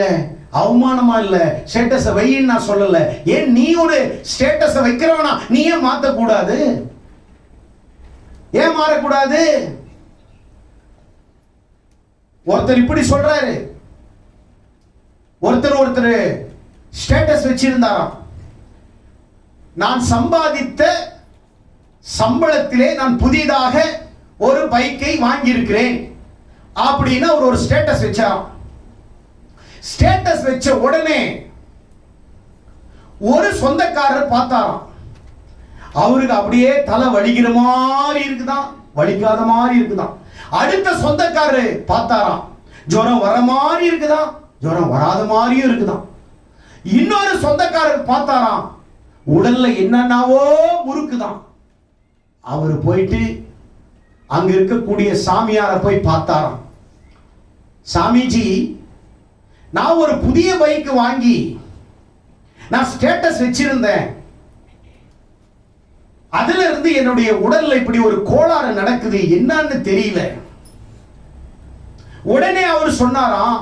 அவமானமா இல்ல, ஸ்டேட்டஸை வையின்னு நான் சொல்லல. ஏன் நீ ஒரு ஸ்டேட்டஸை வைக்கிறவனா நீ ஏன் மாத்தக்கூடாது? ஏன் மாறக்கூடாது? ஒருத்தர் இப்படி சொல்றாரு. ஒருத்தர் ஸ்டேட்டஸ் வச்சிருந்தாராம். நான் சம்பாதித்த சம்பளத்திலே நான் புதிதாக ஒரு பைக்கை வாங்கியிருக்கிறேன் அப்படின்னு ஒரு ஸ்டேட்டஸ் வச்சாராம். ஸ்டேட்டஸ் வச்ச உடனே ஒரு சொந்தக்காரர் பார்த்தாராம். அவருக்கு அப்படியே தலை வலிக்கிற மாதிரி இருக்குதான், வலிக்காத மாதிரி இருக்குதான். அடுத்த சொந்தக்காரரு பார்த்தாராம், ஜுரம் வர மாதிரி இருக்குதான், ஜுரம் வராத மாதிரியும் இருக்குதான். இன்னொரு சொந்தக்காரர் பார்த்தாராம், உடல்ல என்னன்னாவோ முறுக்குதான். அவரு போயிட்டு அங்க இருக்கக்கூடிய சாமியாரை போய் பார்த்தாராம். சாமிஜி, நான் ஒரு புதிய பைக் வாங்கி நான் ஸ்டேட்டஸ் வச்சிருந்தேன், அதுல இருந்து என்னுடைய உடல்ல இப்படி ஒரு கோளாறு நடக்குது, என்னன்னு தெரியல. உடனே அவர் சொன்னாராம்,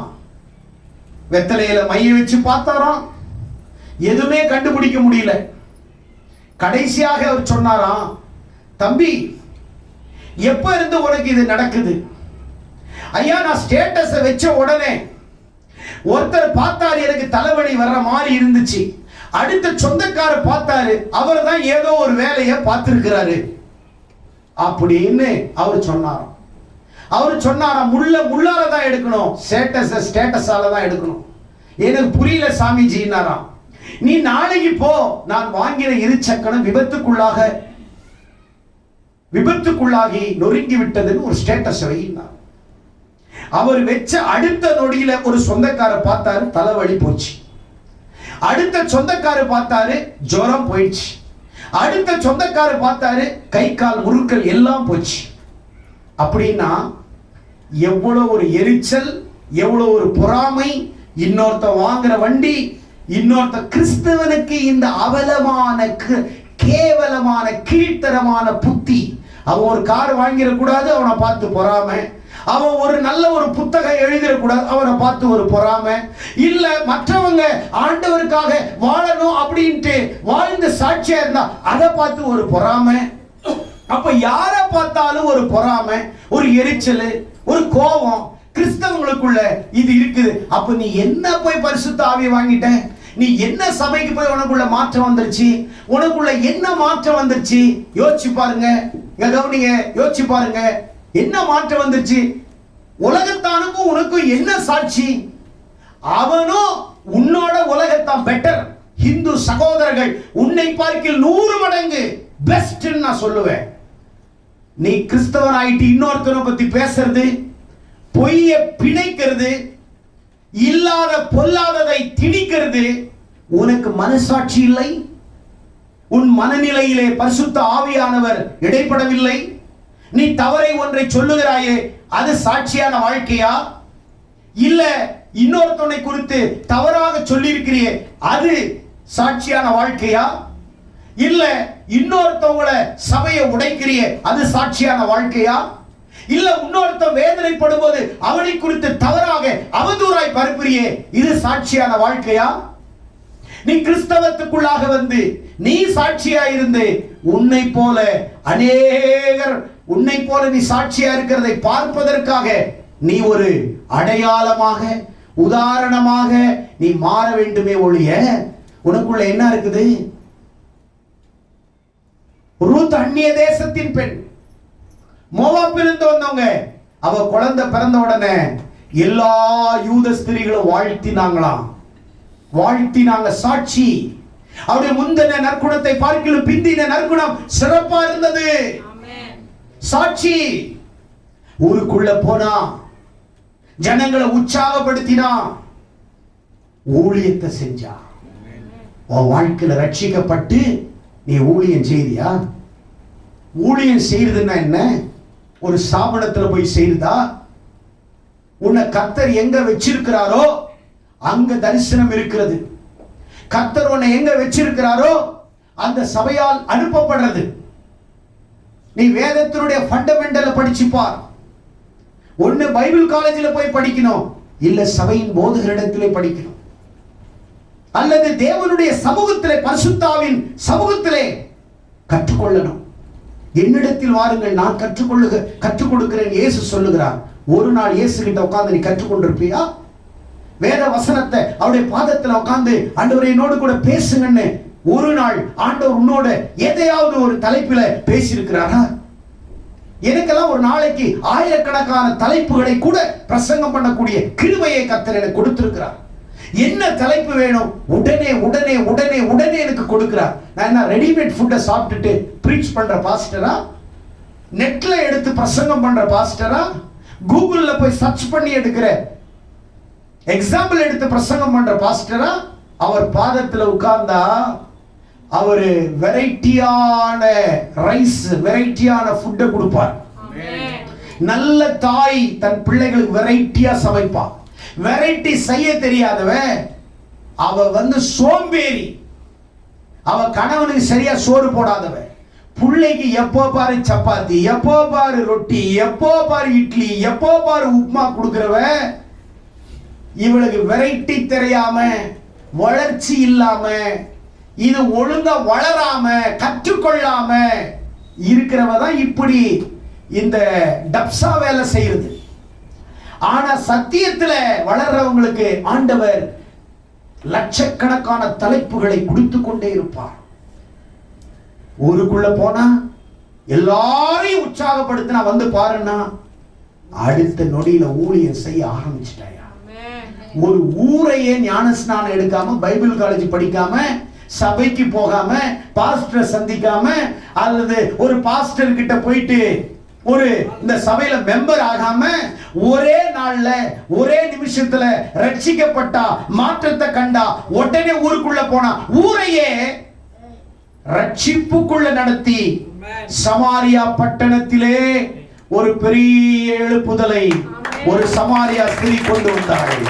வெத்தலையில மைய வச்சு பார்த்தாராம், எதுவுமே கண்டுபிடிக்க முடியல. கடைசியாக அவர் சொன்னாராம், தம்பி, எப்ப இருந்து உனக்கு இது நடக்குது? ஐயா, நான் ஸ்டேட்டஸ் வச்ச உடனே ஒருத்தர் பார்த்தாரு, எனக்கு தலைவலி வர்ற மாதிரி இருந்துச்சு. அடுத்த சொந்தக்காரர் பார்த்தாரு, அவர் தான் ஏதோ ஒரு வேலையை பார்த்திருக்கிறாரு அப்படின்னு அவர் சொன்னாராம். அவர் சொன்னாராம், முள்ளால தான் எடுக்கணும், ஸ்டேட்டஸால தான் எடுக்கணும். எனக்கு புரியல சாமிஜின்னாராம். நீ நாளைக்கு போ, நான் வாங்கின இருசக்கரம் விபத்துக்குள்ளாகி நொறுங்கி விட்டதுன்னு ஒரு ஸ்டேட்டஸ் வைனார். அவர் வச்ச அடுத்த நொடியில ஒரு சொந்தக்காரர் பார்த்தாரு, தலைவலி போச்சு. அடுத்த சொந்தக்காரர் பார்த்தாரு, ஜுரம் போயிடுச்சு. அடுத்த சொந்தக்காரர் பார்த்தாரு, கை கால் முறுக்கல் எல்லாம் போச்சு. அப்படின்னா எவ்வளவு ஒரு எரிச்சல், எவ்வளவு ஒரு பொறாமை. இன்னொருத்த வாங்குற வண்டி, இன்னொருத்த கிறிஸ்தவனுக்கு இந்த அவலமான கேவலமான கீழ்த்தரமான புத்தி. அவன் ஒரு கார் வாங்கிடக்கூடாது, அவனை பார்த்து பொறாமை. அவன் ஒரு நல்ல ஒரு புத்தகம் எழுதிடக்கூடாது, அவனை பார்த்து ஒரு பொறாமை. இல்ல மற்றவங்க ஆண்டவருக்காக வாழணும் அப்படின்ட்டு வாழ்ந்த சாட்சியா இருந்தா அதை பார்த்து ஒரு பொறாமை. அப்ப யாரை பார்த்தாலும் ஒரு பொறாமை, ஒரு எரிச்சல், ஒரு கோபம் கிறிஸ்தவங்களுக்குள்ள இது இருக்குது. அப்ப நீ என்ன போய் பரிசுத்த ஆவியை வாங்கிட்ட? நீ என்ன சபைக்கு போய் உனக்குள்ள மாற்றம் வந்துருச்சு? உனக்குள்ள என்ன மாற்றம் வந்துருச்சு? யோசிச்சு பாருங்க, கவனிங்க, யோசிச்சு பாருங்க, என்ன மாற்றம் வந்துருச்சு? உலகத்தானுக்கும் உனக்கும் என்ன சாட்சி? அவனும் உன்னோட உலகத்தான் பெட்டர். இந்து சகோதரர்கள் உன்னை பார்க்கில் 100 மடங்கு பெஸ்ட் நான் சொல்லுவேன். நீ கிறிஸ்தவன் ஆயிட்டு இன்னொருத்தனை பத்தி பேசுறது, பொய்ய பிணைக்கிறது, இல்லாத பொல்லாததை திணிக்கிறது, உனக்கு மனசாட்சி இல்லை. உன் மனநிலையிலே பரிசுத்த ஆவியானவர் இடைப்படவில்லை. நீ தவறை ஒன்றை சொல்லுகிறாயே, அது சாட்சியான வாழ்க்கையா? இல்ல இன்னொருத்தனை குறித்து தவறாக சொல்லி இருக்கிறியே, அது சாட்சியான வாழ்க்கையா? இல்ல இன்னொருத்தவங்கள சபையை உடைக்கிறியே, அது சாட்சியான வாழ்க்கையா? இல்ல இன்னொருத்த வேதனைப்படும் போது அவனை குறித்து தவறாக அவதூறாய் பரப்புறியே, இது சாட்சியான வாழ்க்கையா? நீ கிறிஸ்தவத்துக்குள்ளாக வந்து நீ சாட்சியா இருந்து உன்னை போல அநேகர் உன்னை போல நீ சாட்சியா இருக்கிறதை பார்ப்பதற்காக நீ ஒரு அடையாளமாக உதாரணமாக நீ மாற வேண்டுமே ஒழிய உனக்குள்ள என்ன இருக்குது? ரூத் அந்நிய தேசத்தின் பெண், மோவாபிலிருந்து வந்தவங்க. அவ குழந்தை பிறந்த உடனே எல்லா யூத ஸ்திரீகளும் வாழ்த்தினாங்களாம். வாழ்த்தினாங்க, சாட்சி. அவருடைய முந்தின நற்குணத்தை பார்க்கிலும் பிந்தின நற்குணம் சிறப்பா இருந்தது. சாட்சி. ஊருக்குள்ள போனா ஜனங்களை உற்சாகப்படுத்தினா, ஊழியத்தை செஞ்சா. உன் வாழ்க்கையில ரட்சிக்கப்பட்டு நீ ஊழியம் செய்தியா? ஊழியம் செய்யறதுன்னா என்ன? ஒரு ஸ்தாபனத்துல போய் செய்தா? உன்னை கர்த்தர் எங்க வச்சிருக்கிறாரோ அங்க தரிசனம் இருக்கிறது. கர்த்தர் உன்னை எங்க வச்சிருக்கிறாரோ அந்த சபையால் அனுப்பப்படுறது. நீ வேதத்தினுடைய ஃபண்டமெண்டலை படிச்சு பார். ஒன்னு பைபிள் காலேஜில் போய் படிக்கணும், இல்ல சபையின் போதகரிடத்திலே படிக்கணும், அல்லது தேவனுடைய சமூகத்திலே பரிசுத்தாவின் சமூகத்திலே கற்றுக்கொள்ளணும். என்னிடத்தில் வாருங்கள், நான் கற்றுக் கொடுக்கிறேன் இயேசு சொல்லுகிறார். ஒரு நாள் இயேசு கிட்ட உட்கார்ந்து நீ கற்றுக்கொண்டிருப்பியா? வேத வசனத்தை அவருடைய பாதத்தில் உட்கார்ந்து ஆண்டவரே என்னோடு கூட பேசுங்கன்னு ஒரு நாள் ஆண்டவர் உன்னோட எதையாவது ஒரு தலைப்பில பேசியிருக்கிறாரா? எனக்கெல்லாம் ஒரு நாளைக்கு ஆயிரக்கணக்கான தலைப்புகளை கூட பிரசங்கம் பண்ணக்கூடிய கிருபையை கர்த்தர் எனக்கு கொடுத்திருக்கிறார். என்ன தலைப்பு வேணும்? உடனே உடனே உடனே உடனே எனக்கு கொடுக்கிறார். நான் என்ன ரெடிமேட் ஃபுட்டை சாப்பிட்டுட்டு ப்ரீச் பண்ற பாஸ்டரா? நெட்ல எடுத்து பிரசங்கம் பண்ற பாஸ்டரா? கூகுள்ல போய் சர்ச் பண்ணி எடுக்கிற எக்ஸாம்பிள் எடுத்து பிரசங்கம் பண்ற பாஸ்டரா? அவர் பாதத்தில் உட்கார்ந்தா அவரு வெரைட்டியான ரைஸ், வெரைட்டியான ஃபுட்டை கொடுப்பார். நல்ல தாய் தன் பிள்ளைகளுக்கு வெரைட்டியா சமைப்பா. வெரைட்டி செய்ய தெரியாதவன் அவ சோம்பேறி. அவ கணவனுக்கு சரியா சோறு போடாதவன், பிள்ளைக்கு எப்போ பாரு சப்பாத்தி, எப்போ பாரு ரொட்டி, எப்போ பாரு இட்லி, எப்போ பாரு உப்புமா கொடுக்கிறவ, இவளுக்கு வெரைட்டி தெரியாம, வளர்ச்சி இல்லாம, இது ஒழுங்கா வளராம, கற்றுக்கொள்ளாம இருக்கிறவ தான் இப்படி இந்த டப்சா வேலை செய்யுது. ஆனா சத்தியத்துல வளர்றவங்களுக்கு ஆண்டவர் லட்சக்கணக்கான தலைப்புகளை கொடுத்து கொண்டே இருப்பார். ஊருக்குள்ள போனா எல்லாரையும் உற்சாகப்படுத்தினா பாருன்னா அடுத்த நொடியில ஊழியம் செய்ய ஆரம்பிச்சிட்டாயா. ஒரு ஊரையே ஞான ஸ்நானம் எடுக்காம, பைபிள் காலேஜ் படிக்காம, சபைக்கு போகாம, பாஸ்டரை சந்திக்காம, அல்லது ஒரு பாஸ்டர் கிட்ட போயிட்டு ஒரு இந்த சபையில மெம்பர் ஆகாம, ஒரே நாள்ல ஒரே நிமிஷத்துல ரட்சிக்கப்பட்டா, மாற்றத்தை கண்டா, உடனே ஊருக்குள்ள போனா ஊரையே ரட்சிப்புக்குள்ள நடத்தி சமாரியா பட்டணத்திலே ஒரு பெரிய எழுப்புதலை ஒரு சமாரியா ஸ்திரீ கொண்டு வந்தார்கள்.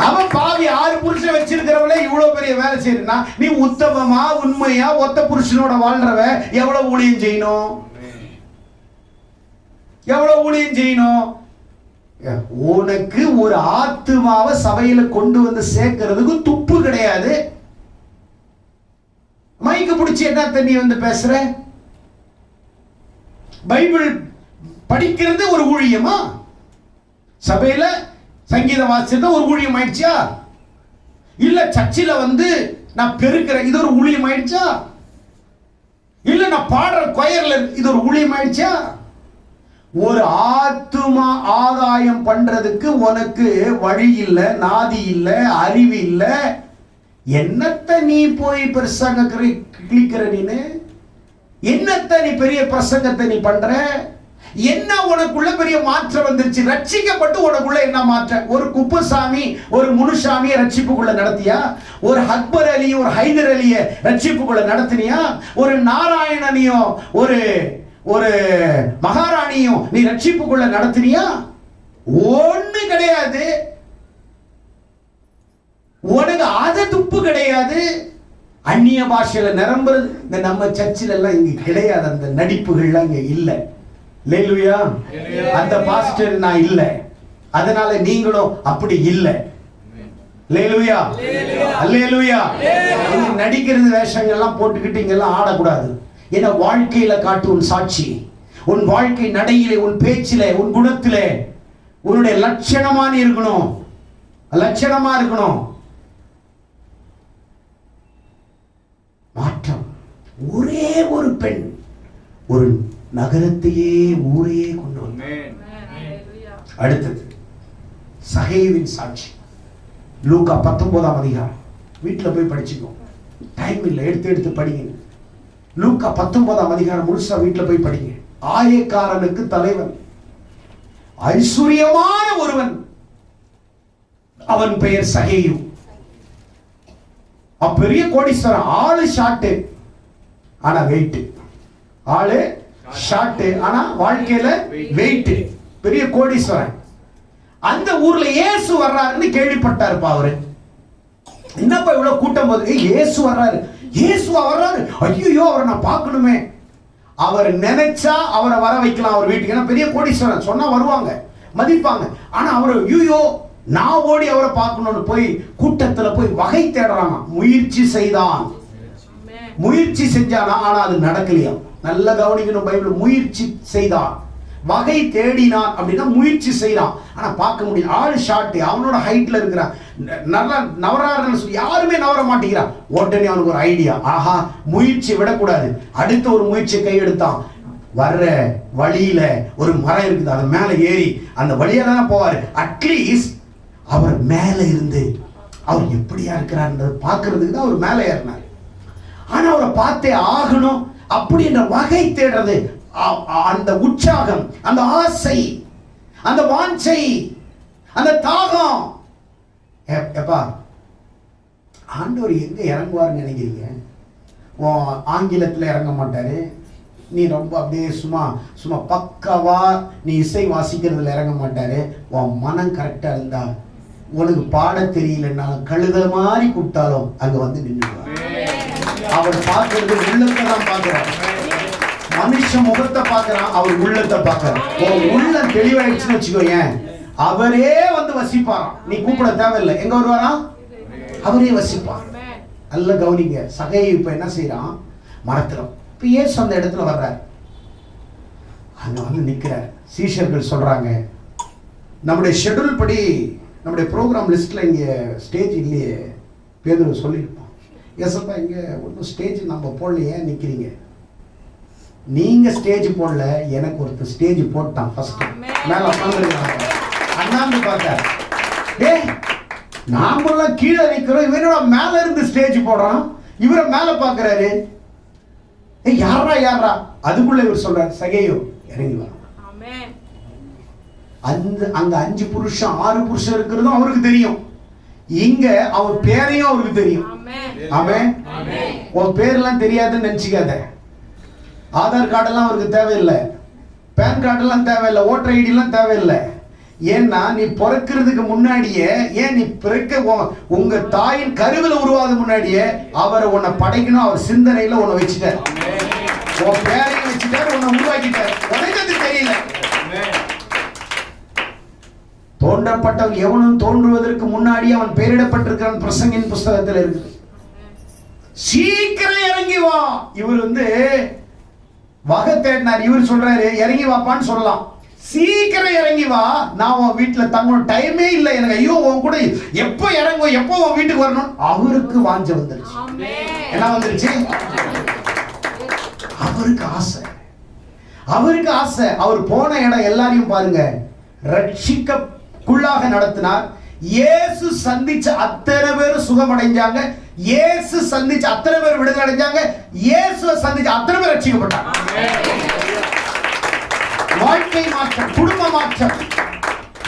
அவன் பாவி 6 புருஷன் வச்சிருக்கிறவளே இவ்வளவு பெரிய வேலை செய்யறா, நீ உத்தமமா உண்மையா ஒத்த புருஷனோட வாழ்றவ எவ்வளவு ஊழியம் செய்யணும்? எவ்வளவு ஊழியம் செய்யணும்? உனக்கு ஒரு ஆத்துமாவை சபையில கொண்டு வந்து சேர்க்கிறதுக்கு துப்பு கிடையாது. மைக்கு பிடிச்சி என்ன தண்ணி பேசுற? பைபிள் படிக்கிறது ஒரு ஊழியமா? சபையில சங்கீத வாசிச்சது ஒரு ஊழியம் ஆயிடுச்சா? இல்ல சர்ச்சில நான் பெருக்கிறேன் இது ஒரு ஊழியம் ஆயிடுச்சா? இல்ல நான் பாடுற கொயர்ல இது ஒரு ஊழியம் ஆயிடுச்சா? ஒரு ஆத்துமா ஆதாயம் பண்றதுக்கு உனக்கு வழி இல்ல, நாதி இல்ல, அறிவு இல்ல. என்னத்த நீ போய் பிரசங்க கிளிக்கிற? நீனு என்னத்த நீ பெரிய பிரசங்கத்தை நீ பண்ற? என்ன உனக்குள்ள பெரிய மாற்றம் வந்துருச்சு? ரட்சிக்கப்பட்டு உனக்குள்ள என்ன மாற்றம்? ஒரு குப்புசாமி ஒரு முனுசாமியை ரட்சிப்புக்குள்ள நடத்தியா? ஒரு அக்பர் அலியை ஒரு ஹைதர் அலியை ரட்சிப்புக்குள்ள நடத்தினியா? ஒரு நாராயணனையும் ஒரு ஒரு மகாராணியும் நீ ரட்சிப்புக்குள்ள நடத்தினியா? ஒண்ணு கிடையாது. உனக்கு அத துப்பு கிடையாது. அந்நிய பாஷையில நிரம்புறது இந்த நம்ம சர்ச்சில் எல்லாம் இங்க கிடையாது. அந்த நடிப்புகள்லாம் இங்க இல்லை. அல்லேலூயா. அந்த பாஸ்டர் நான் இல்லை, அதனால நீங்களும் அப்படி இல்லை. அல்லேலூயா, அல்லேலூயா. நடிக்கிறது வேஷங்கள்லாம் போட்டுக்கிட்டு இங்கெல்லாம் ஆடக்கூடாது. ஏன்னா வாழ்க்கையில காட்டு உன் சாட்சி, உன் வாழ்க்கை நடையிலே, உன் பேச்சிலே, உன் குணத்திலே உன்னுடைய லட்சணமா இருக்கணும். லட்சணமா இருக்கணும். மாற்றம். ஒரே ஒரு பெண் ஒரு நகரத்தையே ஊரையே கொண்டு வந்தார். அடுத்தது சகேவின் சாட்சி. லூக்கா 19ஆம் அதிகாரம். வீட்டில் போய் படிச்சுக்கோ, டைம் இல்லை, எடுத்து படிங்க. லூக்கா 19ஆம் அதிகாரம் முழுசா வீட்டில் போய் படிங்க. ஆயக்காரனுக்கு தலைவன், ஐஸ்வர்யமான ஒருவன், அவன் பெயர் சகேயு. பெரிய கோடீஸ்வரன். ஆளு ஷாட்டு ஆனா வெயிட். ஆளு ஷாட்டு ஆனா வாழ்க்கையில வெயிட். பெரிய கோடீஸ்வரன். அந்த ஊர்ல இயேசு வர்றாருன்னு கேள்விப்பட்டாருப்பா. அவரு என்னப்பா இவ்வளவு கூட்டம் போது, இயேசு வர்றாரு, இயேசுவா வர்றாரு, ஐயோ அவரை நான் பார்க்கணுமே. அவர் நினைச்சா அவரை வர வைக்கலாம் அவர் வீட்டுக்கு. ஏன்னா பெரிய கோடீஸ்வரன், சொன்னா வருவாங்க, மதிப்பாங்க. ஆனா அவரு ஐயோ நான் ஓடி அவரை பார்க்கணும்னு போய் கூட்டத்துல போய் வகை தேடுறாங்க. முயற்சி செய்தான், முயற்சி செஞ்சானா, ஆனா அது நடக்கலையா? நல்ல கவனிக்கணும் பைபிள். முயற்சி செய்தான், வகை தேடினான் அப்படின்னா முயற்சி செய்யறான், ஆனா பார்க்க முடியும். ஆள் ஷார்ட், அவனோட ஹைட்ல இருக்கிறான், நல்லா நவராருன்னு சொல்லி யாருமே நவர மாட்டேங்கிறான். உடனே அவனுக்கு ஒரு ஐடியா, ஆஹா முயற்சி விடக்கூடாது, அடுத்த ஒரு முயற்சியை கையெடுத்தான். வர்ற வழியில ஒரு மரம் இருக்குது, அது மேல ஏறி அந்த வழியா தானே போவாரு. அட்லீஸ்ட் அவர் மேல இருந்து அவர் எப்படியா இருக்கிறார்ன்றது பார்க்கறதுக்கு தான் அவர் மேலே ஏறினார். ஆனா அவரை பார்த்தே ஆகணும் அப்படின்ற வகை தேடுறது, அந்த உற்சாகம், அந்த ஆசை, அந்த வாஞ்சை, அந்த தாகம். எப்பா ஆண்டவர் எங்க இறங்குவார்னு நினைக்கிறீங்க? ஆங்கிலத்தில் இறங்க மாட்டாரு. நீ ரொம்ப அப்படியே சும்மா பக்காவா நீ இசை வாசிக்கிறதுல இறங்க மாட்டாரு. உன் மனம் கரெக்டா இருந்தா, உனக்கு பாட தெரியலன்னாலும் கழுத மாதிரி கூப்பிட்டாலும் அங்க வந்து நின்றுடுவார். அவர் பார்க்கறது உள்ளத்தை தான் பார்க்கிறார். மனுஷ முகத்தை பார்க்கிறான், அவர் உள்ளத்தை பார்க்கிறார். உன் உள்ளம் தெளிவாயிடுச்சுன்னு வச்சுக்கோயேன், அவரே வந்து வசிப்பாராம். நீ கூப்பிட தேவையில்லை. எங்க வருவாரா? அவரே வசிப்பார். நல்ல கவனிங்க. சகை இப்ப என்ன செய்யறான்? மரத்துல. இப்ப இயேசு அந்த இடத்துல வர்றார், அங்க வந்து நிக்கிறார். சீஷர்கள் சொல்றாங்க, நம்முடைய ஷெட்யூல் படி நம்முடைய ப்ரோக்ராம் லிஸ்ட்ல இங்க ஸ்டேஜ் இல்லையே. பேதுரு சொல்லியிருப்பான், ஏசப்பா இங்க ஒன்றும் ஸ்டேஜ் நம்ம போடலையே, நிக்கிறீங்க. நீங்க ஸ்டேஜ் போடல, எனக்கு ஒருத்தர் ஸ்டேஜ் போட்டான். ஃபர்ஸ்ட் மேல உட்காந்துருக்காங்க. அண்ணாந்து பார்த்தார், டேய் நாமெல்லாம் கீழே நிக்கிறோம், இவனோட மேல இருந்து ஸ்டேஜ் போடுறான், இவரை மேல பாக்குறாரு. யாரா அதுக்குள்ள இவர் சொல்றாரு, சகேயோ இறங்கி வா. அங்க 5 புருஷன் 6 புருஷன் இருக்கிறதும் அவருக்கு தெரியும். இங்க அவர் பேரையும் அவருக்கு தெரியும். ஆமென். உன் பேர்லாம் தெரியாதுன்னு நினைச்சுக்காத. ஆதார் கார்டெல்லாம் அவருக்கு தேவையில்லை, பேன் கார்டெல்லாம் தேவையில்லை, ஓட்டர் ஐடி எல்லாம் தேவையில்லை. ஏன்னா நீ பிறக்கிறதுக்கு முன்னாடியே, ஏன் நீ பிறக்க உங்க தாயின் கருவில உருவாத முன்னாடியே அவரை உன்னை படைக்கணும். அவர் சிந்தனையில உன்னை வச்சுட்டார், உன் பேரையும் வச்சுட்டார், உன்னை உருவாக்கிட்டார். உனக்கு அது தெரியல. தோன்றப்பட்டவன் எவனும் தோன்றுவதற்கு முன்னாடி அவன் பெயரிடப்பட்டிருக்கிறான். பிரசங்கின் புஸ்தகத்தில் இருக்கு. சீக்கிரம் இறங்கி வா. இவர் வந்து வகை தேடினார். இவர் சொல்றாரு இறங்கி வாப்பான்னு சொல்லலாம். சீக்கிரம் இறங்கி வா, நான் உன் வீட்டுல தங்கணும், டைமே இல்லை எனக்கு. ஐயோ உன் கூட எப்போ இறங்குவோம், எப்போ உன் வீட்டுக்கு வரணும். அவருக்கு வாஞ்ச வந்துருச்சு. என்ன வந்துருச்சு? அவருக்கு ஆசை, அவருக்கு ஆசை. அவர் போன இடம் எல்லாரையும் பாருங்க, ரட்சிக்குள்ளாக நடத்தினார். இயேசு சந்திச்ச அத்தனை பேர் சுகமடைஞ்சாங்க. இயேசு சந்திச்ச அத்தனை பேர் விடுதலை அடைஞ்சாங்க. இயேசுவை சந்திச்ச அத்தனை பேர் ரட்சிக்கப்பட்டாங்க. வாழ்க்கை மாற்றம், குடும்ப மாற்றம்.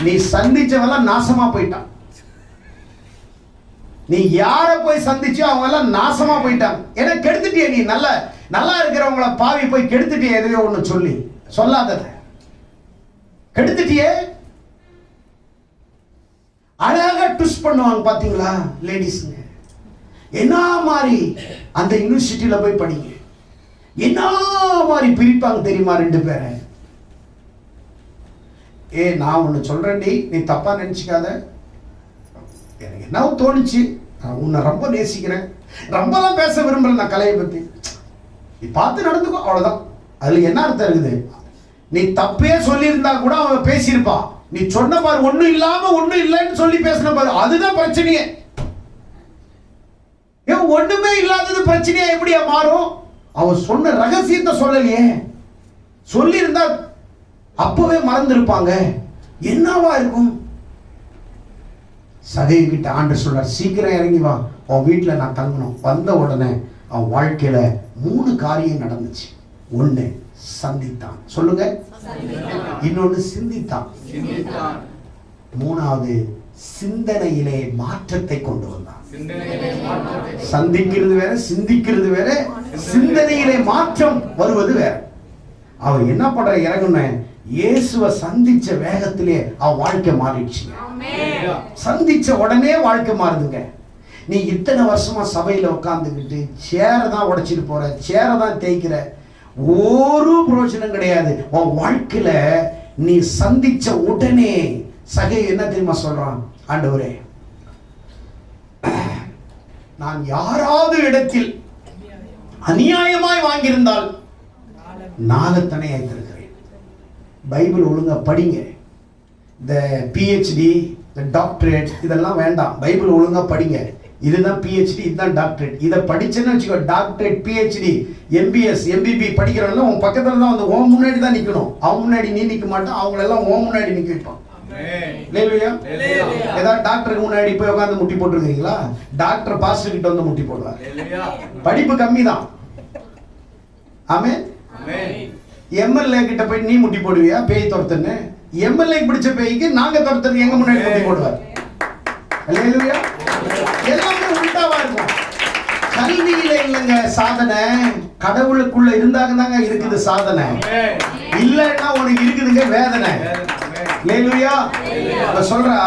நீ சந்திச்சவெல்லாம் நாசமா போயிட்டான். நீ யார போய் சந்திச்சோ அவங்க எல்லாம் நாசமா போயிட்டாங்க. ஏன்னா கெடுத்துட்டியே. நீ நல்லா இருக்கிறவங்கள பாவி போய் கெடுத்துட்டியே. எதுவே ஒண்ணு சொல்லி சொல்லாதத கெடுத்துட்டியே. அழகா ட்விஸ்ட் பண்ணுவாங்க பாத்தீங்களா லேடிஸ்ங்க? என்ன மாதிரி அந்த யூனிவர்சிட்டியில போய் படிங்க, என்ன மாதிரி பிரிப்பாங்க தெரியுமா 2 பேரை? நான் ஒன்று சொல்றேன்டி, நீ தப்பா நினைச்சுக்காத. எனக்கு என்ன தோணுச்சு, நான் உன்னை ரொம்ப நேசிக்கிறேன், ரொம்பலாம் பேச விரும்புறேன் நான் கலையை பத்தி, நீ பார்த்து நடந்துக்கோ, அவ்வளவுதான். அதுல என்ன அர்த்தம் இருக்குது? நீ தப்பே சொல்லியிருந்தா கூட அவன் பேசியிருப்பா. நீ சொன்ன பாரு, ஒண்ணும் இல்லாம ஒண்ணும் இல்லைன்னு சொல்லி பேசின பாரு, அதுதான் பிரச்சனையே. ஒண்ணுமே இல்லாதது பிரச்சனையா எப்படியா மாறும்? அவன் சொன்ன ரகசியத்தை சொல்லலையே. சொல்லி இருந்தா அப்பவே மறந்திருப்பாங்க. என்னவா இருக்கும்? சகையை கிட்ட ஆண்டவர் சொல்றார், சீக்கிரம் இறங்கி வா, உன் வீட்டுல நான் தங்கணும். வந்த உடனே அவன் வாழ்க்கையில 3 காரியம் நடந்துச்சு. 1 சந்தித்தான். சொல்லுங்க. இன்னொன்னு சிந்தித்தான். 3வது சிந்தனையிலே மாற்றத்தை கொண்டு வந்தான். சந்திக்கிறது வேற, சிந்திக்கிறது வேற, சிந்தனையிலே மாற்றம் வருவது வேற. அவர் என்ன பண்ற? இறங்குன இயேசுவை சந்திச்ச வேகத்திலே அவன் வாழ்க்கை மாறிடுச்சு. சந்திச்ச உடனே வாழ்க்கை மாறுதுங்க. நீ இத்தனை வருஷமா சபையில உட்கார்ந்துக்கிட்டு சேர தான் உடைச்சிட்டு போற, சேர தான் தேய்க்கிற, ஒரு பிரயோஜனம் கிடையாது. உன் வாழ்க்கையில நீ சந்திச்ச உடனே சகை என்ன தெரியுமா சொல்றான்? ஆண்டவரே, நான் யாராவது இடத்தில் அநியாயமாய் வாங்கியிருந்தால் நாகத்தனை வைத்திருக்கிறேன். பைபிள் ஒழுங்கா படிங்க. இந்த பிஹெச்டி, இந்த டாக்டரேட் இதெல்லாம் வேண்டாம். பைபிள் ஒழுங்கா படிங்க. இதுதான் பிஹெச்டி, இதுதான் டாக்டரேட். இதை படிச்சேன்னு வச்சுக்கோ, டாக்டரேட், பிஹெச்டி, எம்பிஎஸ், எம்பிபி படிக்கிறவங்க உன் பக்கத்துல தான் வந்து உன் முன்னாடி தான் நிக்கணும். அவன் முன்னாடி நீ நிக்க மாட்டான், அவங்களெல்லாம் உன் முன்னாடி நிக்க வைப்பான். ஹல்லேலூயா. ஏதாவது டாக்டருக்கு முன்னாடி போய் உட்கார்ந்து முட்டி போட்டுருக்கீங்களா? டாக்டர் பாஸ்டர் கிட்ட வந்து முட்டி போடுவார். படிப்பு கம்மி தான். ஆமென். எம்எல்ஏ கிட்ட போய் நீ முட்டி போடுவியா பேய் துரத்துன்னு? எம்எல்ஏ பிடிச்ச பேய்க்கு நாங்க துரத்துறது எங்க முன்னாடி முட்டி போடுவார். ஹல்லேலூயா. எல்லாமே உல்டாவா இருக்கும். கல்வியில இல்லங்க சாதனை, கடவுளுக்குள்ள இருந்தாங்க தாங்க இருக்குது சாதனை. இல்லன்னா உனக்கு இருக்குதுங்க வேதனை. ஹல்லேலூயா. அவ சொல்றா,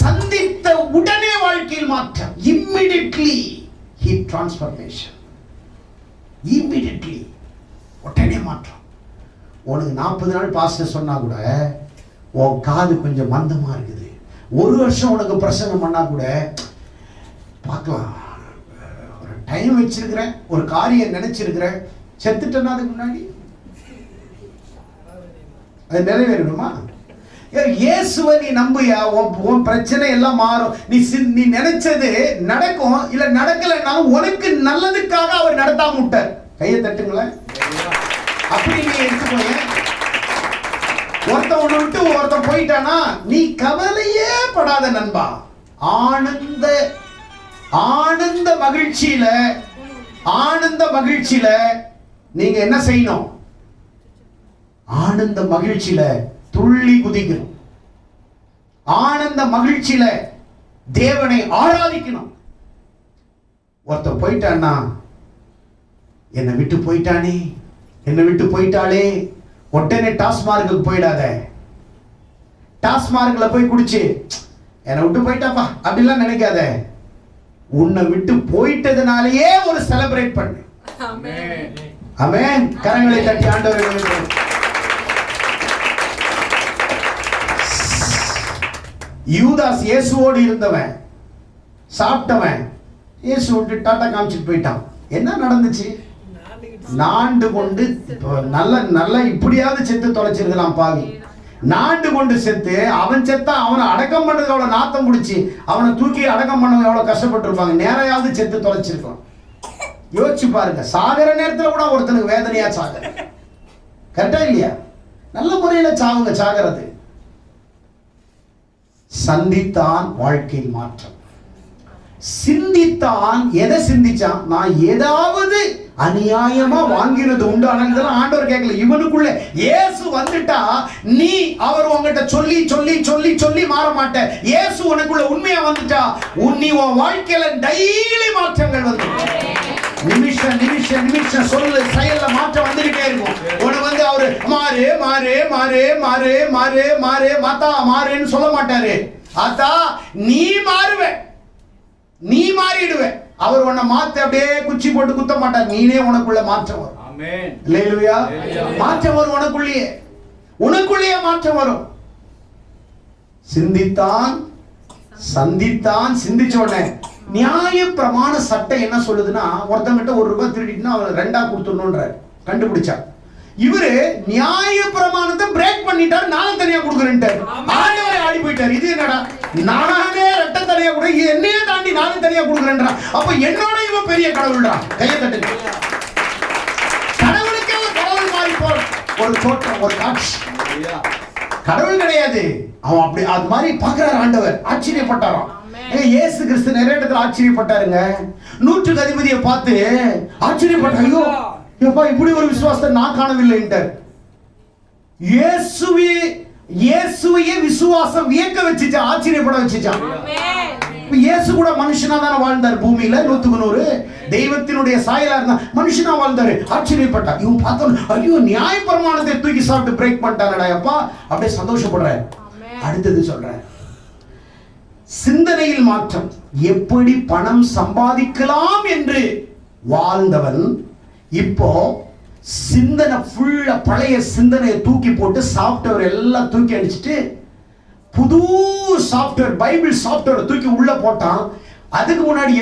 சந்தித்த உடனே வாழ்க்கையில் மாற்றம். immediately he transformation. immediately உடனே மாற்றம். உனக்கு 40 நாள் பாஸ்டர் சொன்னா கூட உன் காது கொஞ்சம் மந்தமா இருக்குது. 1 வருஷம் உனக்கு பிரசங்கம் பண்ணா கூட பார்க்கலாம், ஒரு டைம் வச்சிருக்கிறேன், ஒரு காரியம் நினைச்சிருக்கிறேன், செத்துட்டேன்னா அதுக்கு முன்னாடி அது நிறைவேறணுமா? இயேசுவை நீ நம்புயா, உன் பிரச்சனை எல்லாம் மாறும். நீ நினைச்சது நடக்கும். இல்ல நடக்கலைன்னாலும் உனக்கு நல்லதுக்காக அவர் நடத்தாம விட்டார். கையை தட்டுங்களேன். அப்படி நீ எடுத்துக்கோங்க. ஒருத்தன் உன்னை விட்டு ஒருத்தன் போயிட்டானா நீ கவலையே படாத நண்பா. ஆனந்த மகிழ்ச்சியில நீங்க என்ன செய்யணும்? ஆனந்த மகிழ்ச்சியில துள்ளி குதிக்கணும். ஆனந்த மகிழ்ச்சியில தேவனை ஆராதிக்கணும். ஒருத்தன் போயிட்டான்னா, என்னை விட்டு போயிட்டானே, என்னை விட்டு போயிட்டாளே, உடனே டாஸ்மார்க்கு போயிடாத. டாஸ்மார்க்ல போய் குடிச்சு என்னை விட்டு போயிட்டாப்பா அப்படிலாம் நினைக்காத. உன்னை விட்டு போயிட்டதுனாலேயே ஒரு செலிப்ரேட் பண்ணு. ஆமென். கரங்களை தட்டி ஆண்டவரே. யூதாஸ் இயேசுவோடு இருந்தவன், சாப்பிட்டவன், இயேசு விட்டு டாட்டா காமிச்சிட்டு போயிட்டான். என்ன நடந்துச்சு? நாண்டு கொண்டு நல்ல இப்படியாவது செத்து தொலைச்சிருக்கலாம் பாவி. நாண்டு கொண்டு செத்து அவன் செத்தா அவனை அடக்கம் பண்ணது எவ்வளவு நாத்தம் முடிச்சு, அவனை தூக்கி அடக்கம் பண்ணவங்க எவ்வளவு கஷ்டப்பட்டு இருப்பாங்க. நேரையாவது செத்து தொலைச்சிருக்கலாம். யோசிச்சு பாருங்க. சாகர நேரத்தில் கூட ஒருத்தனுக்கு வேதனையா சாகுற. கரெக்டா இல்லையா? நல்ல முறையில சாவுங்க. சாகிறது சந்தித்தான் வாழ்க்கையில் மாற்றம். சிந்தித்தான். எதை சிந்திச்சான்? நான் ஏதாவது அநியாயமா வாங்கினது உண்டு. ஆனால் ஆண்டவர் கேட்கல. இவனுக்குள்ள இயேசு வந்துட்டா நீ அவர் உங்ககிட்ட சொல்லி சொல்லி சொல்லி சொல்லி மாற மாட்ட. இயேசு உனக்குள்ள உண்மையா வந்துட்டா நீ உன் வாழ்க்கையில டெய்லி மாற்றங்கள் வந்து நிமிஷம் சொல்லு செயல்ல மாற்றம் வந்துகிட்டே இருக்கும். உனக்கு அவரு மாறு மாறு மாறு மாறு மாறு மாறு மாத்தா மாறுன்னு சொல்ல மாட்டாரு. ஆத்தா நீ மாறுவ, நீ மாறிடுவ. அவர் உன்னை மாத்த அப்படியே குச்சி போட்டு குத்த மாட்டார். நீனே உனக்குள்ள மாற்றம் வரும். ஆமென். அல்லேலூயா. மாற்றம் வரும். உனக்குள்ளேயே மாற்றம் வரும். சிந்தித்தான், சந்தித்தான். சிந்திச்ச உடனே நியாய பிரமாண சட்டம் என்ன சொல்லுதுன்னா, ஒருத்தங்கிட்ட ₹1 திருடிட்டுனா அவன் 2ஆ கொடுத்துடணும்ன்ற கண்டுபிடிச்சா. இவரு நியாய பிரமாணத்தை பிரேக் பண்ணிட்டார். நானும் தனியா கொடுக்குறேன்ட்டார். ஆண்டவரே ஆடி போயிட்டார். இது என்னடா, நானே ரெட்ட தனியா கூட என்னையே தாண்டி நானும் தனியா கொடுக்குறேன்றா. அப்ப என்னோட இவன் பெரிய கடவுள்டா. கையை தட்டுங்க. கடவுளுக்கே ஒரு கடவுள் மாறி போற ஒரு தோற்றம், ஒரு காட்சி. கடவுள் கிடையாது அவன். அப்படி அது மாதிரி பாக்குறாரு ஆண்டவர். ஆச்சரியப்பட்டாராம். இயேசு கிறிஸ்து நிறைய இடத்துல ஆச்சரியப்பட்டாருங்க. 100க்கு அதிபதியை பார்த்து ஆச்சரியப்பட்டார். ஐயோ எப்பா இப்படி ஒரு விசுவாசத்தை நான் காணவில்லை என்றார். இயேசுவையே விசுவாசம் வியக்க வச்சுச்சா, ஆச்சரியப்பட வச்சுச்சா. இயேசு கூட மனுஷனா தானே வாழ்ந்தார் பூமியில. 100க்கு 100 தெய்வத்தினுடைய சாயலா இருந்தா மனுஷனா வாழ்ந்தாரு. ஆச்சரியப்பட்டார். இவன் பார்த்தோம், ஐயோ நியாய பிரமாணத்தை தூக்கி சாப்பிட்டு பிரேக் பண்ணிட்டாங்கடா அப்பா. அப்படியே சந்தோஷப்படுறேன். அடுத்தது சொல்றேன், சிந்தனையில் மாற்றம். எப்படி பணம் சம்பாதிக்கலாம் என்று வாழ்ந்தவன் இப்போ சிந்தனை ஃபுல்லா பழைய சிந்தனையை தூக்கி போட்டு சாஃப்ட்வேர் எல்லாம் தூக்கி அடிச்சுட்டு புது சாஃப்ட்வேர், பைபிள் சாஃப்ட்வேர் தூக்கி உள்ள போட்டான். அதுக்கு முன்னாடி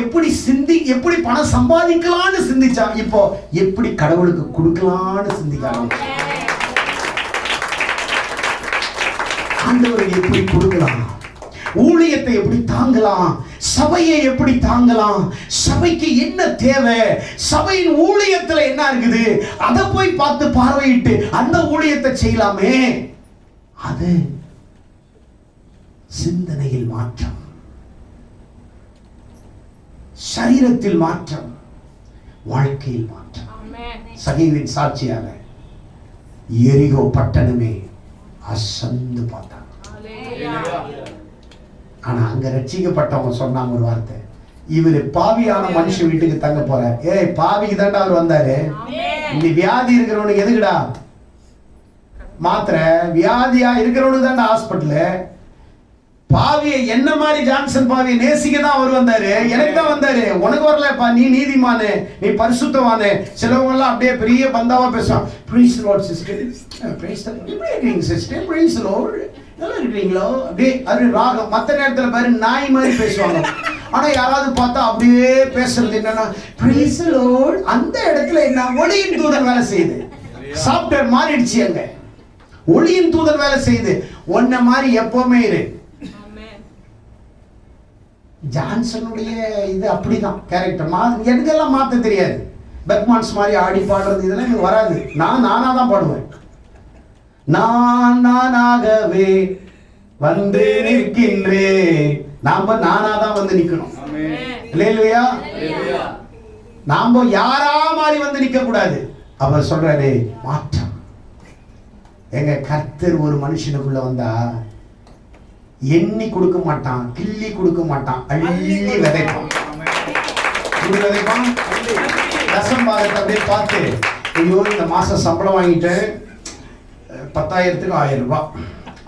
எப்படி பணம் சம்பாதிக்கலாம்னு சிந்திச்சான். இப்போ எப்படி கடவுளுக்கு கொடுக்கலாம்னு சிந்திக்கலாம். ஆண்டவருக்கு எப்படி கொடுக்கலாம், ஊழியத்தை எப்படி தாங்கலாம், சபையை எப்படி தாங்கலாம், சபைக்கு என்ன தேவை, சபையின் ஊழியத்துல என்ன இருக்குது, அதை போய் பார்த்து பார்வையிட்டு அந்த ஊழியத்தை செய்யலாமே. அது சிந்தனையில் மாற்றம், சரீரத்தில் மாற்றம், வாழ்க்கையில் மாற்றம். சகீவின் சாட்சியாக எரிகோ பட்டணமே அசந்து பார்த்தாங்க. ஆனா அங்க ரட்சிக்கப்பட்டவங்க சொன்னாங்க ஒரு வார்த்தை, இவரு பாவியான மனுஷன் வீட்டுக்கு தங்க போற. ஏய், பாவிக்கு தாண்டா அவர் வந்தாரு. இந்த வியாதி இருக்கிறவனுக்கு எதுக்குடா மாத்திரை? வியாதியா இருக்கிறவனுக்கு தாண்டா ஹாஸ்பிட்டலு. பாவியை என்ன மாதிரி ஜான்சன் பாவியை நேசிக்க தான் அவர் வந்தாரு, எனக்கு தான் வந்தாரு. உனக்கு வரலப்பா, நீ நீதிமானு, நீ பரிசுத்தவானு. சிலவங்க எல்லாம் அப்படியே பெரிய பந்தாவா பேசுவான். Praise the Lord sister, praise the Lord, எப்படி இருக்கீங்க சிஸ்டர், பிரைஸ் தி லார்ட், நல்லா இருக்கீங்களோ, அப்படியே அது ராகம். மற்ற நேரத்துல பாரு நாய் மாதிரி பேசுவாங்க. ஆனா யாராவது பார்த்தா அப்படியே பேசுறது என்னன்னா பிரைஸ் தி லார்ட். அந்த இடத்துல என்ன, ஒளியின் தூதன் வேலை செய்யுது. சாஃப்ட்வேர் மாறிடுச்சு. அங்க ஒளியின் தூதன் வேலை செய்யுது. ஒன்ன மாதிரி எப்பவுமே இரு. ஜான்சனுடைய இது அப்படிதான் கேரக்டர். எனக்கெல்லாம் மாற்ற தெரியாது. பெக்மான்ஸ் மாதிரி ஆடி பாடுறது இதெல்லாம் எனக்கு வராது. நானா தான் பாடுவேன். நான் நானாகவே வந்து நிற்கின்றேன். நாம நானா தான் வந்து நிக்கணும். இல்லையா? நாம யாரா மாதிரி வந்து நிக்க கூடாது. அவர் சொல்றாரு மாற்றம். எங்க கர்த்தர் ஒரு மனுஷனுக்குள்ள வந்தா எண்ணி கொடுக்க மாட்டான், கிள்ளி கொடுக்க மாட்டான், அள்ளி விதைப்பான். விதைப்பான். தசம்பாகத்தை அப்படியே பார்த்து, ஐயோ இந்த மாசம் சம்பளம் வாங்கிட்டு 10,000க்கு 1000 ரூபாய்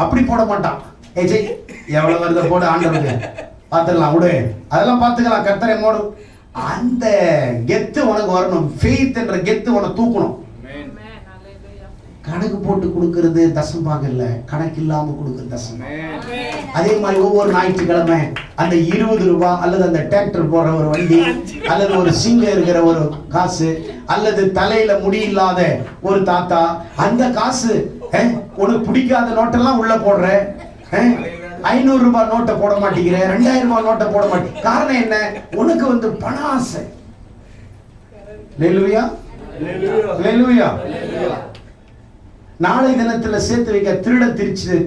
அப்படி போட மாட்டான். ஏஜய் எவ்வளவு வருத போடு, ஆண்டவருக்கு பார்த்துக்கலாம் விடு, அதெல்லாம் பார்த்துக்கலாம், கர்த்தரை மோடு. அந்த கெத்து உனக்கு வரணும். ஃபெய்த் என்ற கெத்து உனக்கு தூக்கணும். கணக்கு போட்டு கொடுக்கிறது தசம்பாகம் இல்ல, கணக்கு இல்லாம கொடுக்கிறது தசம். அதே மாதிரி ஒவ்வொரு ஞாயிற்றுக்கிழமை அந்த 20 ரூபாய் அல்லது அந்த டிராக்டர் போற ஒரு வண்டி அல்லது ஒரு சிங்கம் இருக்கிற ஒரு காசு அல்லது தலையில முடி இல்லாத ஒரு தாத்தா, அந்த காசு உனக்கு பிடிக்காத நோட்டெல்லாம் உள்ள போடுற. 500 ரூபாய் நோட்டை போட மாட்டேங்கிற, 2000 ரூபாய் நோட்டை போட மாட்டேங்க. காரணம் என்ன? உனக்கு வந்து பண ஆசை. ஹல்லேலூயா, ஹல்லேலூயா. நாளை தினத்துல சேர்த்து வைக்க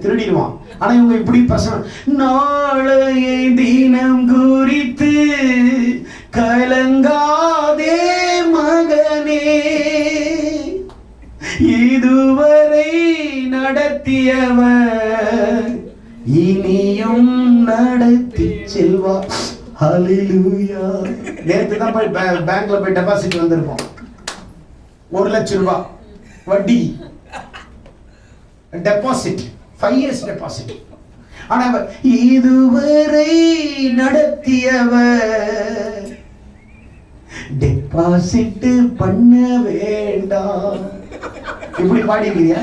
திருடிடுவான். ஆனா இவங்க இப்படி பிரசனம், நாளைய தினம் குறித்து கலங்காதே மகனே, இதுவரை நடத்தியவர் இனியும் நடத்தி செல்வார். ஹல்லேலூயா. நேத்து தான் போய் பேங்க்ல போய் டெபாசிட் வந்திருப்போம். 1 லட்சம் ரூபாய் வட்டி டெபாசிட், 5 years டெபாசிட். ஆனா இதுவரை நடத்தியவர் டெபாசிட் பண்ண வேண்டாம். இப்படி பாடிக்கிறியா?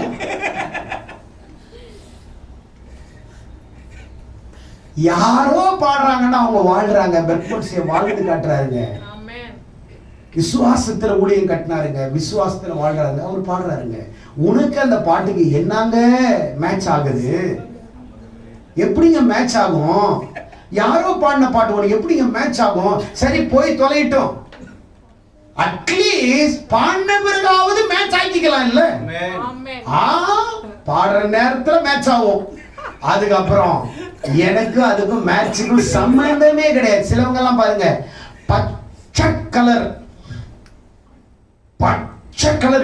யாரோ பாடுறாங்கன்னா அவங்க வாழ்றாங்க. பெர்ஃபெக்ட்ஸை வாழ்ந்து காட்டுறாருங்க. விசுவாசத்துல ஊழியம் கட்டினாருங்க, விசுவாசத்துல வாழ்றாருங்க, அவர் பாடுறாருங்க. உனக்கு அந்த பாட்டுக்கு என்னங்க மேட்ச் ஆகுது? எப்படிங்க மேட்ச் ஆகும்? யாரோ பாடின பாட்டு உனக்கு எப்படிங்க மேட்ச் ஆகும்? சரி போய் தொலைட்டோம், அட்லீஸ்ட் பாடின பிறகாவது மேட்ச் ஆக்கிக்கலாம் இல்ல? பாடுற நேரத்துல மேட்ச் ஆகும். அதுக்கப்புறம் எனக்கு அதுக்கும் மேட்சுக்கும் சம்பந்தமே கிடையாது. சிலவங்க எல்லாம் பாருங்க, பச்சை கலர்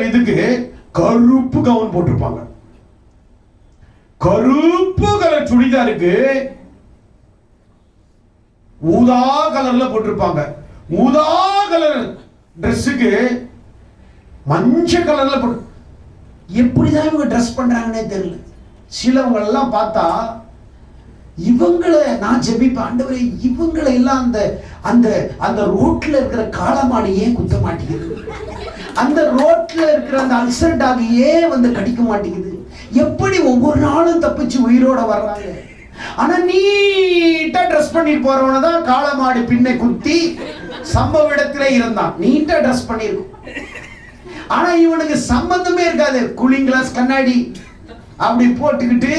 இதுக்கு கருப்பு கவுன் போட்டிருப்பாங்க, கருப்பு கலர் சுடிதாருக்கு ஊதா கலர்ல போட்டிருப்பாங்க, ஊதா கலர் ட்ரெஸ்ஸுக்கு மஞ்சள் கலர்ல போட்டு. எப்படிதான் இவங்க ட்ரெஸ் பண்றாங்கன்னே தெரியல. சிலவங்க எல்லாம் பார்த்தா இவங்களை நான் ஜெபிப்பேன், ஆண்டவரே இவங்களை எல்லாம் அந்த அந்த அந்த ரோட்ல இருக்கிற காளமாடு ஏன் குத்த மாட்டேங்குது? அந்த ரோட்ல இருக்கிற அந்த அல்சர் டாக் ஏன் வந்து கடிக்க மாட்டேங்குது? எப்படி ஒவ்வொரு நாளும் தப்பிச்சு உயிரோட வர்றாங்க? ஆனா நீட்டா ட்ரெஸ் பண்ணிட்டு போறவன தான் காளமாடு பின்னை குத்தி சம்பவ இடத்துல இருந்தான். நீட்டா ட்ரெஸ் பண்ணிருக்கும். ஆனா இவனுக்கு சம்பந்தமே இருக்காது. கூலிங் கிளாஸ் கண்ணாடி அப்படி போட்டுக்கிட்டு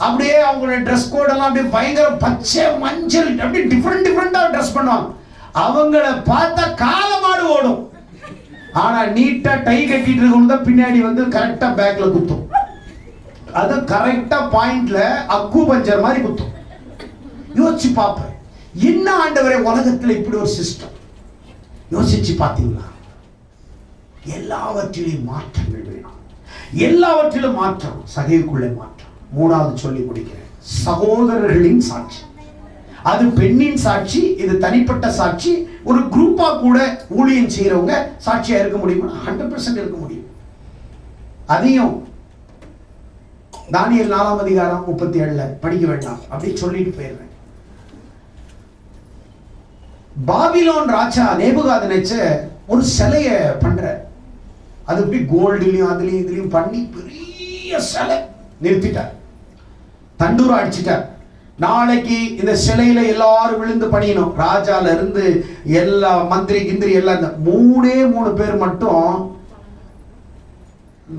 அப்படியே அவங்களோட ட்ரெஸ் கோட் எல்லாம் அப்படியே பயங்கர பச்சை மஞ்சள் அப்படி டிஃபரெண்டா ட்ரெஸ் பண்ணுவாங்க. அவங்கள பார்த்தா காளமாடு ஓடும். ஆனா நீட்டா டை கட்டிட்டு இருக்கவங்க தான் பின்னாடி வந்து கரெக்டா பேக்ல குத்தும். அது கரெக்டா பாயிண்ட்ல அக்கு பஞ்சர் மாதிரி குத்தும். யோசிச்சு பார்ப்பேன், என்ன ஆண்டவரே உலகத்துல இப்படி ஒரு சிஸ்டம். யோசிச்சு பார்த்தீங்களா? எல்லாவற்றிலும் மாற்றங்கள் வேணும், எல்லாவற்றிலும் மாற்றம், சகைவுக்குள்ளே மாற்றம். மூணாவது சொல்லி முடிக்கிறேன், சகோதரர்களின் சாட்சி. அது பெண்ணின் சாட்சி, இது தனிப்பட்ட சாட்சி. ஒரு குரூப்பா கூட ஊழியம் செய்யறவங்க சாட்சியா இருக்க முடியுமா? 100% இருக்க முடியும். அதையும் தானியேல் 4ஆம் அதிகாரம் 37 படிக்க வேண்டாம், அப்படி சொல்லிட்டு போயிடுறேன். பாபிலோன் ராஜா நேபுகாத்நேச்சர் ஒரு சிலைய பண்ற, அது எப்படி கோல்டுலயும் அதுலயும் இதுலயும் பண்ணி பெரிய சிலை நிறுத்திட்டார், தண்டூரா அடிச்சிட்டார். நாளைக்கு இந்த சிலையில எல்லாரும் விழுந்து பணியணும். ராஜால இருந்து எல்லா மந்திரி கிந்திரி எல்லாம், இந்த 3 பேர் மட்டும்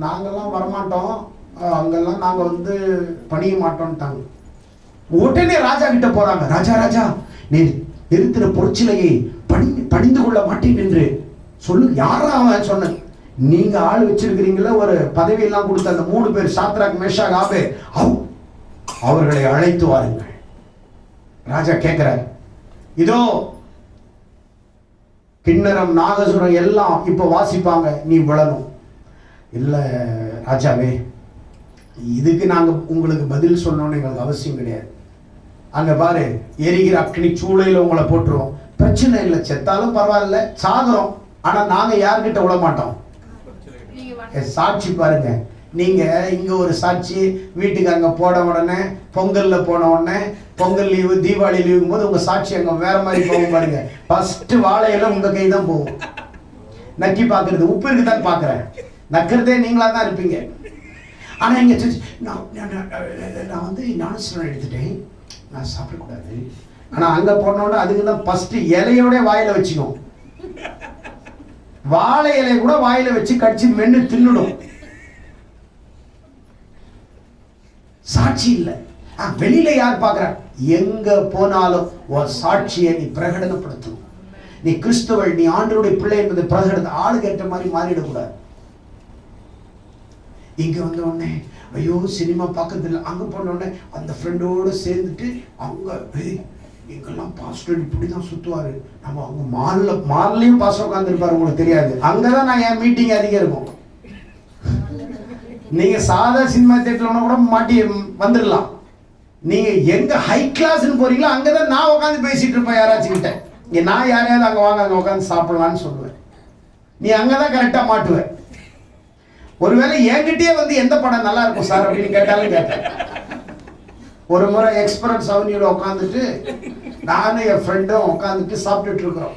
நாங்கெல்லாம் வரமாட்டோம், அங்கெல்லாம் நாங்க வந்து பணிய மாட்டோம்ட்டாங்க. உடனே ராஜா கிட்ட போறாங்க, ராஜா ராஜா நீ நிறுத்தின பொற்சிலையை பணிந்து கொள்ள மாட்டேன் என்று சொல்லு. யாரா அவன் சொன்ன? நீங்க ஆள் வச்சிருக்கிறீங்களா, ஒரு பதவி எல்லாம் கொடுத்த அந்த 3 பேர் சாத்ராக் மேஷாக் ஆபேத்நேகோ, அவர்களை அழைத்து வாருங்கள். ராஜா கேட்கிறார், இதோ கிண்ணறம் நாகசுரம் எல்லாம் இப்ப வாசிப்பாங்க, நீ விழணும். இல்ல ராஜாவே, இதுக்கு நாங்க உங்களுக்கு பதில் சொல்லணும்னு எங்களுக்கு அவசியம் கிடையாது. அங்க பாரு, எரிகிற அக்னி சூளையில உங்களை போட்டுருவோம், பிரச்சனை இல்லை, செத்தாலும் பரவாயில்ல, சாகுறோம், ஆனா நாங்க யார்கிட்ட விட மாட்டோம். சாட்சி பாருங்க, நீங்க இங்க ஒரு சாட்சி, வீட்டுக்கு அங்க போட உடனே, பொங்கல்ல போன உடனே, பொங்கல் லீவு தீபாவளி லீவுங்கும் போது உங்க சாட்சி அங்க வேற மாதிரி போகும் பாருங்க. ஃபர்ஸ்ட் வாழையில உங்க கை தான் போகும். நக்கி பாக்குறது, உப்பு இருக்குதான் பாக்குறேன், நக்கிறதே நீங்களா தான் இருப்பீங்க. ஆனா இங்க நான் வந்து ஞானஸ்நானம் எடுத்துட்டேன், நான் சாப்பிடக்கூடாது. ஆனா அங்க போனோட அதுக்கு தான் ஃபர்ஸ்ட் இலையோட வாயில வச்சுக்கணும். வாழை இலைய கூட வாயில வச்சு கடிச்சு மென்னு தின்னுடும். சாட்சி இல்லை. வெளியில யார் பார்க்கிற? எங்க போனாலும் ஒரு சாட்சியை நீ பிரகடனப்படுத்தணும். நீ கிறிஸ்தவள், நீ ஆண்டவருடைய பிள்ளை என்பதை பிரகடன ஆளுக்கு ஏற்ற மாதிரி மாறிடக்கூடாது. இங்க வந்த உடனே ஐயோ சினிமா பார்க்கறதில்ல, அங்க போன உடனே அந்த ஃப்ரெண்டோடு சேர்ந்துட்டு அவங்க இங்கெல்லாம் பாஸ்டர் இப்படிதான் சுத்துவாரு, நம்ம அவங்க மால்லையும் பாஸ்டர் உட்காந்துருப்பாரு, உங்களுக்கு தெரியாது. அங்கதான் நான் என் மீட்டிங் அதிகம் இருக்கும். நீங்க சாதா சினிமா தியேட்டர்ல கூட மாட்டி வந்துடலாம். நீங்க எங்க ஹை கிளாஸ்ன்னு போறீங்களோ அங்கதான் நான் உட்காந்து பேசிட்டு இருப்பேன் யாராச்சும் கிட்ட. நான் யாரையாவது அங்க வாங்க, அங்க உட்காந்து சாப்பிடலான்னு சொல்லுவேன். நீ அங்கதான் கரெக்டா மாட்டுவேன். ஒருவேளை என்கிட்டயே வந்து எந்த படம் நல்லா இருக்கும் சார் அப்படின்னு கேட்டாலும் கேட்டேன். ஒரு முறை எக்ஸ்பிரஸ் அவனியூல உட்காந்துட்டு நானும் என் ஃப்ரெண்டும் உட்காந்துட்டு சாப்பிட்டுட்டு இருக்கிறோம்.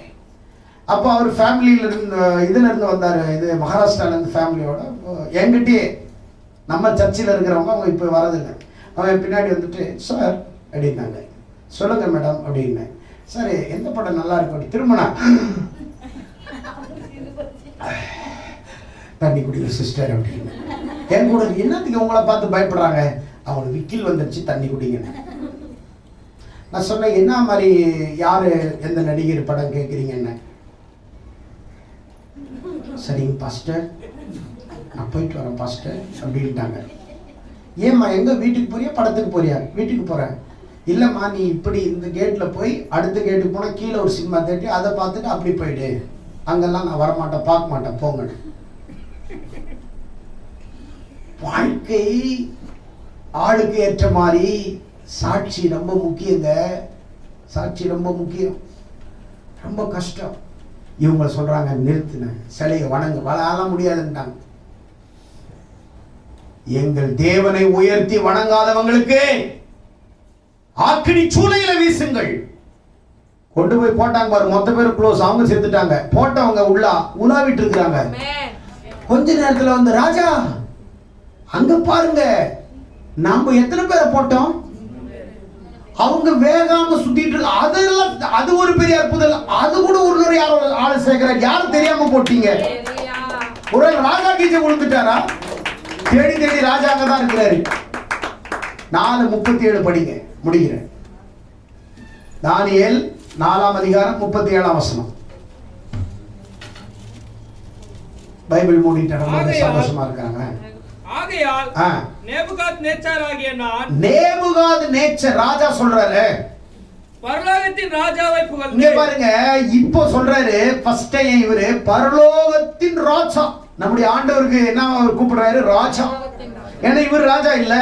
அப்போ அவர் ஃபேமிலியில இருந்து இதுல இருந்து வந்தாரு, இது மகாராஷ்டிரால இருந்து ஃபேமிலியோட. என்கிட்டயே நம்ம சர்ச்சில் இருக்கிறவங்க, அவங்க இப்போ வரதில்லை, அவன் பின்னாடி வந்துட்டு சார் அப்படின்னாங்க. சொல்லுங்க மேடம் அப்படின்னு. சரி எந்த படம் நல்லா இருக்கும்? திருமணம். தண்ணி குடிக்கிற சிஸ்டர் அப்படின்னு. என் கூட என்னத்துக்கு உங்களை பார்த்து பயப்படுறாங்க? அவங்களுக்கு விக்கில் வந்துருச்சு, தண்ணி குடிங்க. நான் சொன்னேன், என்ன மாதிரி யாரு எந்த நடிகர் படம் கேட்குறீங்க? என்ன சரிங்க பாஸ்டர், நான் போயிட்டு வரேன் பாஸ்டர் அப்படின்ட்டாங்க. ஏம்மா எங்க வீட்டுக்கு போறியா படத்துக்கு போறியா? வீட்டுக்கு போறேன். இல்லைம்மா நீ இப்படி இந்த கேட்டில் போய் அடுத்த கேட்டுக்கு போனால் கீழே ஒரு சினிமா தேட்டி அதை பார்த்துட்டு அப்படி போயிடு, அங்கெல்லாம் நான் வரமாட்டேன் பார்க்க மாட்டேன் போங்கன்னு. வாழ்க்கை ஆளுக்கு ஏற்ற மாதிரி சாட்சி ரொம்ப முக்கியங்க. சாட்சி ரொம்ப முக்கியம், ரொம்ப கஷ்டம். இவங்க சொல்றாங்க நிறுத்தின சிலையை வணங்க வாழ முடியாதுன்ட்டாங்க. எங்கள் தேவனை உயர்த்தி வணங்காதவங்களுக்கு ஆக்கினி சூளையில வீசுங்கள். கொண்டு போய் போட்டாங்க பாரு, மொத்த பேர் க்ளோஸ், அவங்க செத்துட்டாங்க. போட்டவங்க உலாவிட்டு இருக்கிறாங்க. கொஞ்ச நேரத்துல வந்து ராஜா அங்க பாருங்க நாம எத்தனை பேரை போட்டோம், அவங்க வேகாம சுத்திட்டு இருக்கு. அதெல்லாம் அது ஒரு பெரிய அற்புதம். அது கூட ஒரு யாரோ ஆளு சேர்க்கிறார், யாரும் தெரியாம போட்டீங்க. ஒரு ராஜா கீச்ச விழுந்துட்டாரா? தேடி தேடி ராஜா அங்கதான் இருக்கிறாரு. 4:37 படிங்க, முடிகிறேன். தானியேல் 4ஆம் அதிகாரம் 37ஆம் வசனம். பைபிள் மூடிட்டு சந்தோஷமா இருக்காங்க. ஆகையால் நேபுகாத்நேச்சாராகிய நான், நேபுகாத்நேச்சர் ராஜா சொல்றாரு, பரலோகத்தின் ராஜாவை புகழ்ந்து. இங்க பாருங்க, இப்போ சொல்றாரு ஃபர்ஸ்ட் இவரு பரலோகத்தின் ராஜா. நம்முடைய ஆண்டவருக்கு என்ன கூப்பிடுறாரு? ராஜா. ஏன்னா இவர் ராஜா இல்ல.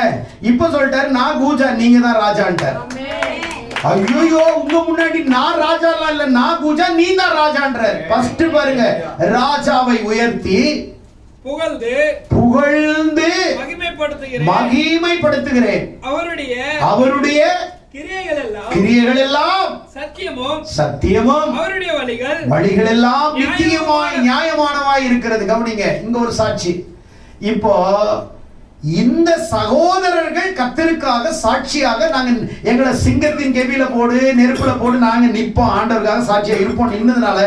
இப்ப சொல்லிட்டாரு நான் கூஜா, நீங்க தான் ராஜான்ட்டார். ஐயோ, உங்க முன்னாடி நான் ராஜா இல்ல, நான் கூஜா, நீ தான் ராஜான்றார். ஃபர்ஸ்ட் பாருங்க, ராஜாவை உயர்த்தி புகழ்ந்து மகிமைப்படுத்துகிறேன். அவருடைய கிரியைகள் எல்லாம் சத்தியமும் அவருடைய வழிகள் எல்லாம் நித்தியமாய் நியாயமானவாய் இருக்கிறது. கவனிங்க, இங்க ஒரு சாட்சி. இப்போ இந்த சகோதரர்கள் கர்த்தருக்காக சாட்சியாக நாங்க எங்களை சிங்கத்தின் கெபில போடு, நெருப்புல போடு, நாங்க நிப்போம், ஆண்டவருக்காக சாட்சியா இருப்போம் நின்னதுனால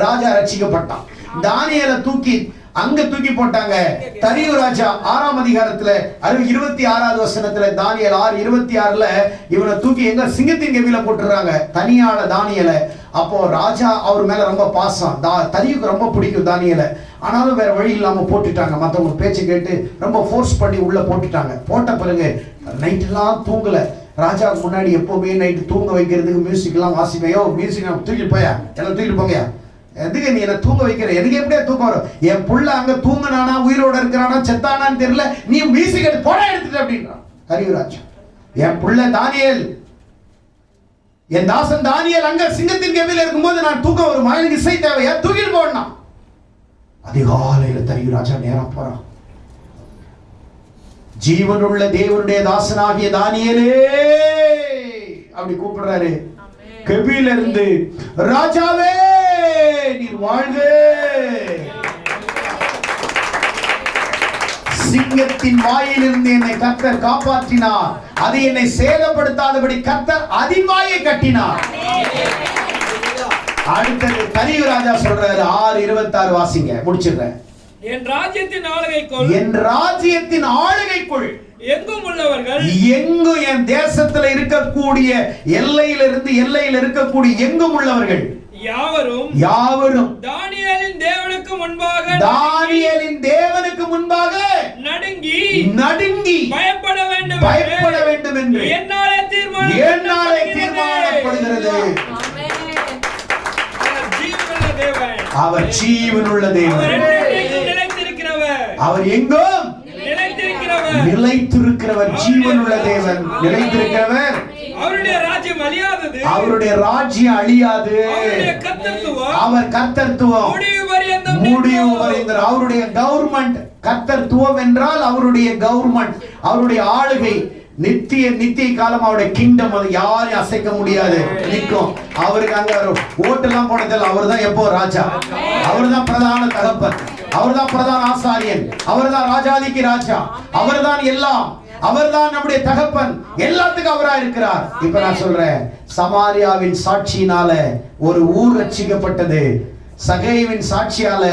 ராஜா ரட்சிக்கப்பட்டான். தானியேலை தூக்கி அங்க தூக்கி போட்டாங்க. தரியு ராஜா 6ஆம் அதிகாரத்துல 26வது வசனத்துல, தானியேல் 6:26ல இவனை தூக்கி எங்க சிங்கத்தின் கெபில போட்டுறாங்க, தனியாள தானியேலை. அப்போ ராஜா அவர் மேல ரொம்ப பாசம், தரியுக்கு ரொம்ப பிடிக்கும் தானியேலை. ஆனாலும் வேற வழி இல்லாம போட்டுட்டாங்க. மற்றவங்க பேச்சு கேட்டு ரொம்ப ஃபோர்ஸ் பண்ணி உள்ள போட்டுட்டாங்க. போட்ட பிறகு நைட் எல்லாம் தூங்கல. ராஜாவுக்கு முன்னாடி எப்பவுமே நைட்டு தூங்க வைக்கிறதுக்கு மியூசிக் எல்லாம் வாசிப்பையோ, மியூசிக் தூக்கிட்டு போயா, எல்லாம் தூக்கிட்டு போங்கயா, எதுக்கு நீ என்ன தூங்க வைக்கிற, எனக்கு எப்படியா தூக்கம் வரும், என் புள்ள அங்க தூங்கினானா உயிரோட இருக்கிறானா செத்தானான்னு தெரியல, நீ மியூசிக் எடுத்து போட எடுத்துட்டு அப்படின்றான் தரியு ராஜா. என் புள்ள தானியேல், என் தாசன் தானியேல் அங்க சிங்கத்தின் கெபில இருக்கும்போது நான் தூக்கம் வருமா, எனக்கு இசை தேவையா, தூக்கிட்டு போடனா. அதிகாலையில தரியு ராஜா நேரா போறான். ஜீவனுள்ள தேவனுடைய தாசனாகிய தானியேலே அப்படி கூப்பிடுறாரு கெபில இருந்து, ராஜாவே நீர் வாழ்க, சிங்கத்தின் வாயிலிருந்து என்னை கர்த்தர் காப்பாற்றினார், அது என்னை சேதப்படுத்தாதபடி கர்த்தர் அதின் வாயை கட்டினார். அடுத்தது தரியு ராஜா சொல்றாரு 6:26 வாசிங்க, முடிச்சிடுறேன். என் ராஜ்யத்தின் ஆளுகைக்குள் எங்கும் உள்ளவர்கள், எங்கும் என் தேசத்துல இருக்கக்கூடிய எல்லையில இருக்கக்கூடிய எங்கும் உள்ளவர்கள் யாவரும் தானியேலின் தேவனுக்கு முன்பாக நடுங்கி பயப்பட வேண்டும் என்று என்னாலே தீர்மானப்படுகிறது. அவர் ஜீவனுள்ள தேவன், அவர் எங்கும் நிலைத்திருக்கிறவர், ஜீவனுள்ள தேவன், நிலைத்திருக்கிறவர். அவருடைய ராஜ்யம் அழியாதது, அவருடைய ராஜ்யம் அழியாது, அவர் கர்த்தத்துவம் முடிவு வரைந்த, அவருடைய கவர்மெண்ட் கர்த்தத்துவம் என்றால் அவருடைய கவர்மெண்ட், அவருடைய ஆளுகை நித்திய காலம், அவருடைய கிங்டம், அது யாரையும் அசைக்க முடியாது, நிற்கும். அவருக்கு அங்க ஓட்டெல்லாம் போனதில்லை, அவர் தான் எப்போ ராஜா, அவர் தான் பிரதான தகப்பன், அவர் தான் பிரதான ஆசாரியன், அவர் தான் ராஜாதிக்கு ராஜா, அவர் தான் எல்லாம், அவர் தான் நம்முடைய தகப்பன், எல்லாத்துக்கும் அவரா இருக்கிறார். இப்ப நான் சொல்றேன், சமாரியாவின் சாட்சியினால ஒரு ஊர் ரட்சிக்கப்பட்டது, சகேயுவின் சாட்சியால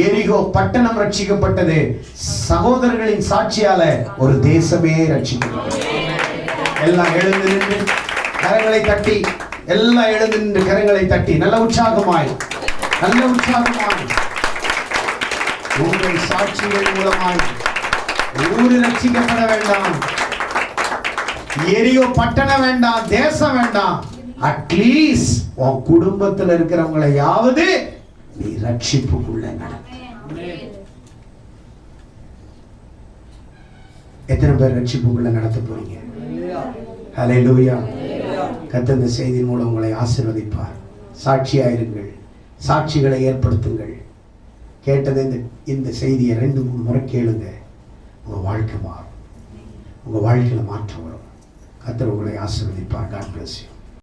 எரிகோ பட்டணம் ரட்சிக்கப்பட்டது, சகோதரர்களின் சாட்சியால ஒரு தேசமே ரட்சிக்கப்பட்டது. எல்லாம் எழுந்து நின்று கரங்களை தட்டி, எல்லாம் எழுந்து நின்று கரங்களை தட்டி நல்ல உற்சாகமாய் உங்கள் சாட்சிகள் மூலமாய் ஊரு ரட்சிக்கப்பட வேண்டாம், எரியோ பட்டணம் வேண்டாம், தேசம் வேண்டாம், அட்லீஸ்ட் உன் குடும்பத்தில் இருக்கிறவங்களையாவது நீ ரட்சிப்புக்குள்ள நடத்து. எத்தனை பேர் ரட்சிப்புக்குள்ள நடத்த போறீங்க? ஹல்லேலூயா. கர்த்தர் இந்த செய்தியின் மூலம் உங்களை ஆசீர்வதிப்பார். சாட்சியாயிருங்கள், சாட்சிகளை ஏற்படுத்துங்கள். கேட்டது இந்த செய்தியை 2-3 முறை கேளுங்க, உங்க வாழ்க்கை மாறும், உங்க வாழ்க்கையில மாற்றம் வரும். கர்த்தர் உங்களை ஆசீர்வதிப்பார். God bless you.